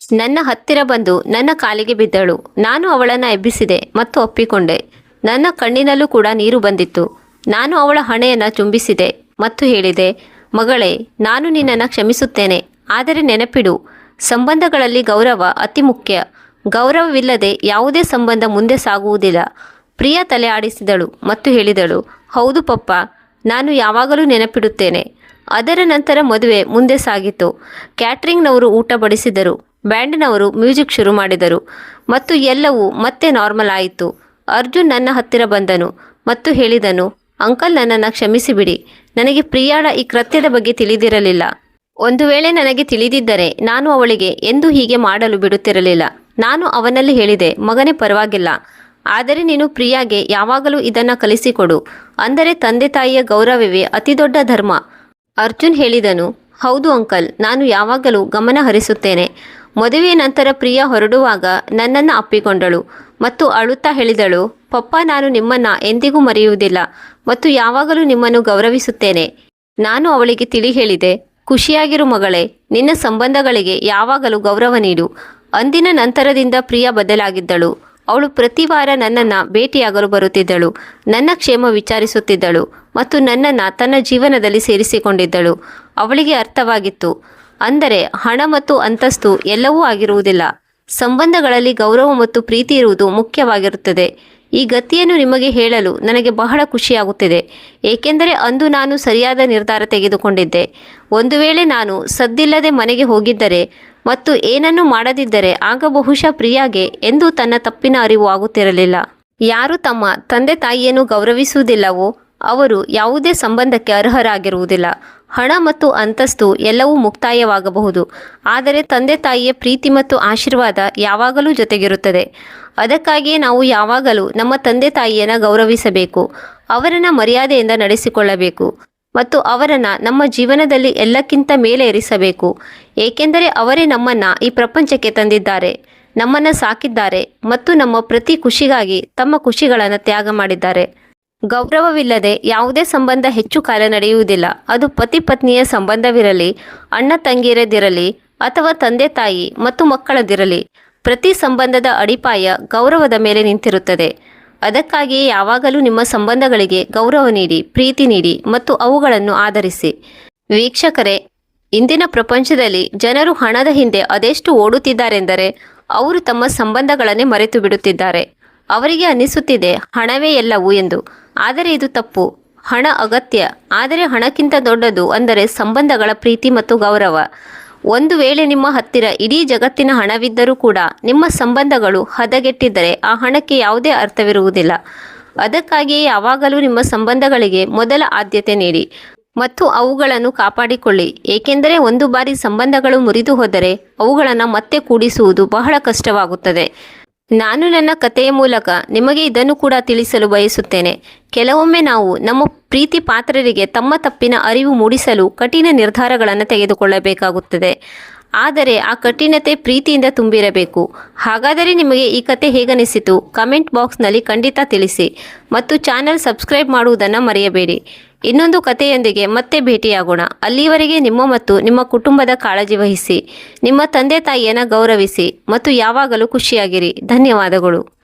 A: ನನ್ನ ಹತ್ತಿರ ಬಂದು ನನ್ನ ಕಾಲಿಗೆ ಬಿದ್ದಳು. ನಾನು ಅವಳನ್ನು ಎಬ್ಬಿಸಿದೆ ಮತ್ತು ಒಪ್ಪಿಕೊಂಡೆ. ನನ್ನ ಕಣ್ಣಿನಲ್ಲೂ ಕೂಡ ನೀರು ಬಂದಿತ್ತು. ನಾನು ಅವಳ ಹಣೆಯನ್ನು ಚುಂಬಿಸಿದೆ ಮತ್ತು ಹೇಳಿದೆ, ಮಗಳೇ, ನಾನು ನಿನ್ನನ್ನು ಕ್ಷಮಿಸುತ್ತೇನೆ, ಆದರೆ ನೆನಪಿಡು, ಸಂಬಂಧಗಳಲ್ಲಿ ಗೌರವ ಅತಿ ಮುಖ್ಯ. ಗೌರವವಿಲ್ಲದೆ ಯಾವುದೇ ಸಂಬಂಧ ಮುಂದೆ ಸಾಗುವುದಿಲ್ಲ. ಪ್ರಿಯಾ ತಲೆ ಆಡಿಸಿದಳು ಮತ್ತು ಹೇಳಿದಳು, ಹೌದು ಪಪ್ಪ, ನಾನು ಯಾವಾಗಲೂ ನೆನಪಿಡುತ್ತೇನೆ. ಅದರ ನಂತರ ಮದುವೆ ಮುಂದೆ ಸಾಗಿತು. ಕ್ಯಾಟ್ರಿಂಗ್ನವರು ಊಟ ಬಡಿಸಿದರು, ಬ್ಯಾಂಡ್ನವರು ಮ್ಯೂಸಿಕ್ ಶುರು ಮಾಡಿದರು ಮತ್ತು ಎಲ್ಲವೂ ಮತ್ತೆ ನಾರ್ಮಲ್ ಆಯಿತು. ಅರ್ಜುನ್ ನನ್ನ ಹತ್ತಿರ ಬಂದನು ಮತ್ತು ಹೇಳಿದನು, ಅಂಕಲ್, ನನ್ನನ್ನು ಕ್ಷಮಿಸಿಬಿಡಿ. ನನಗೆ ಪ್ರಿಯಾಳ ಈ ಕೃತ್ಯದ ಬಗ್ಗೆ ತಿಳಿದಿರಲಿಲ್ಲ. ಒಂದು ವೇಳೆ ನನಗೆ ತಿಳಿದಿದ್ದರೆ ನಾನು ಅವಳಿಗೆ ಎಂದೂ ಹೀಗೆ ಮಾಡಲು ಬಿಡುತ್ತಿರಲಿಲ್ಲ. ನಾನು ಅವನಲ್ಲಿ ಹೇಳಿದೆ, ಮಗನೇ, ಪರವಾಗಿಲ್ಲ, ಆದರೆ ನೀನು ಪ್ರಿಯಾಗೆ ಯಾವಾಗಲೂ ಇದನ್ನು ಕಲಿಸಿಕೊಡು. ಅಂದರೆ ತಂದೆ ತಾಯಿಯ ಗೌರವವೇ ಅತಿ ದೊಡ್ಡ ಧರ್ಮ. ಅರ್ಜುನ್ ಹೇಳಿದನು, ಹೌದು ಅಂಕಲ್, ನಾನು ಯಾವಾಗಲೂ ಗಮನ ಹರಿಸುತ್ತೇನೆ. ಮದುವೆಯ ನಂತರ ಪ್ರಿಯಾ ಹೊರಡುವಾಗ ನನ್ನನ್ನು ಅಪ್ಪಿಕೊಂಡಳು ಮತ್ತು ಅಳುತ್ತಾ ಹೇಳಿದಳು, ಪಪ್ಪ, ನಾನು ನಿಮ್ಮನ್ನು ಎಂದಿಗೂ ಮರೆಯುವುದಿಲ್ಲ ಮತ್ತು ಯಾವಾಗಲೂ ನಿಮ್ಮನ್ನು ಗೌರವಿಸುತ್ತೇನೆ. ನಾನು ಅವಳಿಗೆ ತಿಳಿ ಹೇಳಿದೆ, ಖುಷಿಯಾಗಿರು ಮಗಳೇ, ನಿನ್ನ ಸಂಬಂಧಗಳಿಗೆ ಯಾವಾಗಲೂ ಗೌರವ ನೀಡು. ಅಂದಿನ ನಂತರದಿಂದ ಪ್ರಿಯಾ ಬದಲಾಗಿದ್ದಳು. ಅವಳು ಪ್ರತಿ ವಾರ ನನ್ನನ್ನು ಭೇಟಿಯಾಗಲು ಬರುತ್ತಿದ್ದಳು, ನನ್ನ ಕ್ಷೇಮ ವಿಚಾರಿಸುತ್ತಿದ್ದಳು ಮತ್ತು ನನ್ನನ್ನು ತನ್ನ ಜೀವನದಲ್ಲಿ ಸೇರಿಸಿಕೊಂಡಿದ್ದಳು. ಅವಳಿಗೆ ಅರ್ಥವಾಗಿತ್ತು, ಅಂದರೆ ಹಣ ಮತ್ತು ಅಂತಸ್ತು ಎಲ್ಲವೂ ಆಗಿರುವುದಿಲ್ಲ. ಸಂಬಂಧಗಳಲ್ಲಿ ಗೌರವ ಮತ್ತು ಪ್ರೀತಿ ಇರುವುದು ಮುಖ್ಯವಾಗಿರುತ್ತದೆ. ಈ ಗತಿಯನ್ನು ನಿಮಗೆ ಹೇಳಲು ನನಗೆ ಬಹಳ ಖುಷಿಯಾಗುತ್ತಿದೆ, ಏಕೆಂದರೆ ಅಂದು ನಾನು ಸರಿಯಾದ ನಿರ್ಧಾರ ತೆಗೆದುಕೊಂಡಿದ್ದೆ. ಒಂದು ವೇಳೆ ನಾನು ಸದ್ದಿಲ್ಲದೆ ಮನೆಗೆ ಹೋಗಿದ್ದರೆ ಮತ್ತು ಏನನ್ನು ಮಾಡದಿದ್ದರೆ ಆಗ ಬಹುಶಃ ಪ್ರಿಯಾಗೆ ಎಂದೂ ತನ್ನ ತಪ್ಪಿನ ಅರಿವು ಆಗುತ್ತಿರಲಿಲ್ಲ. ಯಾರು ತಮ್ಮ ತಂದೆ ತಾಯಿಯನ್ನು ಗೌರವಿಸುವುದಿಲ್ಲವೋ ಅವರು ಯಾವುದೇ ಸಂಬಂಧಕ್ಕೆ ಅರ್ಹರಾಗಿರುವುದಿಲ್ಲ. ಹಣ ಮತ್ತು ಅಂತಸ್ತು ಎಲ್ಲವೂ ಮುಕ್ತಾಯವಾಗಬಹುದು, ಆದರೆ ತಂದೆ ತಾಯಿಯ ಪ್ರೀತಿ ಮತ್ತು ಆಶೀರ್ವಾದ ಯಾವಾಗಲೂ ಜೊತೆಗಿರುತ್ತದೆ. ಅದಕ್ಕಾಗಿಯೇ ನಾವು ಯಾವಾಗಲೂ ನಮ್ಮ ತಂದೆ ತಾಯಿಯನ್ನು ಗೌರವಿಸಬೇಕು, ಅವರನ್ನು ಮರ್ಯಾದೆಯಿಂದ ನಡೆಸಿಕೊಳ್ಳಬೇಕು ಮತ್ತು ಅವರನ್ನು ನಮ್ಮ ಜೀವನದಲ್ಲಿ ಎಲ್ಲಕ್ಕಿಂತ ಮೇಲೆ ಇರಿಸಬೇಕು. ಏಕೆಂದರೆ ಅವರೇ ನಮ್ಮನ್ನು ಈ ಪ್ರಪಂಚಕ್ಕೆ ತಂದಿದ್ದಾರೆ, ನಮ್ಮನ್ನು ಸಾಕಿದ್ದಾರೆ ಮತ್ತು ನಮ್ಮ ಪ್ರತಿ ಖುಷಿಗಾಗಿ ತಮ್ಮ ಖುಷಿಗಳನ್ನು ತ್ಯಾಗ ಮಾಡಿದ್ದಾರೆ. ಗೌರವವಿಲ್ಲದೆ ಯಾವುದೇ ಸಂಬಂಧ ಹೆಚ್ಚು ಕಾಲ ನಡೆಯುವುದಿಲ್ಲ. ಅದು ಪತಿ ಪತ್ನಿಯ ಸಂಬಂಧವಿರಲಿ, ಅಣ್ಣ ತಂಗಿಯರದಿರಲಿ ಅಥವಾ ತಂದೆ ತಾಯಿ ಮತ್ತು ಮಕ್ಕಳದಿರಲಿ. ಪ್ರತಿ ಸಂಬಂಧದ ಅಡಿಪಾಯ ಗೌರವದ ಮೇಲೆ ನಿಂತಿರುತ್ತದೆ. ಅದಕ್ಕಾಗಿಯೇ ಯಾವಾಗಲೂ ನಿಮ್ಮ ಸಂಬಂಧಗಳಿಗೆ ಗೌರವ ನೀಡಿ, ಪ್ರೀತಿ ನೀಡಿ ಮತ್ತು ಅವುಗಳನ್ನು ಆಧರಿಸಿ. ವೀಕ್ಷಕರೇ, ಇಂದಿನ ಪ್ರಪಂಚದಲ್ಲಿ ಜನರು ಹಣದ ಹಿಂದೆ ಅದೆಷ್ಟು ಓಡುತ್ತಿದ್ದಾರೆಂದರೆ ಅವರು ತಮ್ಮ ಸಂಬಂಧಗಳನ್ನೇ ಮರೆತು ಬಿಡುತ್ತಿದ್ದಾರೆ. ಅವರಿಗೆ ಅನ್ನಿಸುತ್ತಿದೆ ಹಣವೇ ಎಲ್ಲವೂ ಎಂದು, ಆದರೆ ಇದು ತಪ್ಪು. ಹಣ ಅಗತ್ಯ, ಆದರೆ ಹಣಕ್ಕಿಂತ ದೊಡ್ಡದು ಅಂದರೆ ಸಂಬಂಧಗಳ ಪ್ರೀತಿ ಮತ್ತು ಗೌರವ. ಒಂದು ವೇಳೆ ನಿಮ್ಮ ಹತ್ತಿರ ಇಡೀ ಜಗತ್ತಿನ ಹಣವಿದ್ದರೂ ಕೂಡ ನಿಮ್ಮ ಸಂಬಂಧಗಳು ಹದಗೆಟ್ಟಿದ್ದರೆ ಆ ಹಣಕ್ಕೆ ಯಾವುದೇ ಅರ್ಥವಿರುವುದಿಲ್ಲ. ಅದಕ್ಕಾಗಿಯೇ ಯಾವಾಗಲೂ ನಿಮ್ಮ ಸಂಬಂಧಗಳಿಗೆ ಮೊದಲ ಆದ್ಯತೆ ನೀಡಿ ಮತ್ತು ಅವುಗಳನ್ನು ಕಾಪಾಡಿಕೊಳ್ಳಿ. ಏಕೆಂದರೆ ಒಂದು ಬಾರಿ ಸಂಬಂಧಗಳು ಮುರಿದು ಹೋದರೆ ಅವುಗಳನ್ನು ಮತ್ತೆ ಕೂಡಿಸುವುದು ಬಹಳ ಕಷ್ಟವಾಗುತ್ತದೆ. ನಾನು ನನ್ನ ಕಥೆಯ ಮೂಲಕ ನಿಮಗೆ ಇದನ್ನು ಕೂಡ ತಿಳಿಸಲು ಬಯಸುತ್ತೇನೆ. ಕೆಲವೊಮ್ಮೆ ನಾವು ನಮ್ಮ ಪ್ರೀತಿ ಪಾತ್ರರಿಗೆ ತಮ್ಮ ತಪ್ಪಿನ ಅರಿವು ಮೂಡಿಸಲು ಕಠಿಣ ನಿರ್ಧಾರಗಳನ್ನು ತೆಗೆದುಕೊಳ್ಳಬೇಕಾಗುತ್ತದೆ. ಆದರೆ ಆ ಕಠಿಣತೆ ಪ್ರೀತಿಯಿಂದ ತುಂಬಿರಬೇಕು. ಹಾಗಾದರೆ ನಿಮಗೆ ಈ ಕತೆ ಹೇಗನಿಸಿತು? ಕಮೆಂಟ್ ಬಾಕ್ಸ್ನಲ್ಲಿ ಖಂಡಿತ ತಿಳಿಸಿ ಮತ್ತು ಚಾನಲ್ ಸಬ್ಸ್ಕ್ರೈಬ್ ಮಾಡುವುದನ್ನು ಮರೆಯಬೇಡಿ. ಇನ್ನೊಂದು ಕಥೆಯೊಂದಿಗೆ ಮತ್ತೆ ಭೇಟಿಯಾಗೋಣ. ಅಲ್ಲಿವರೆಗೆ ನಿಮ್ಮ ಮತ್ತು ನಿಮ್ಮ ಕುಟುಂಬದ ಕಾಳಜಿ ವಹಿಸಿ, ನಿಮ್ಮ ತಂದೆ ತಾಯಿಯನ್ನು ಗೌರವಿಸಿ ಮತ್ತು ಯಾವಾಗಲೂ ಖುಷಿಯಾಗಿರಿ. ಧನ್ಯವಾದಗಳು.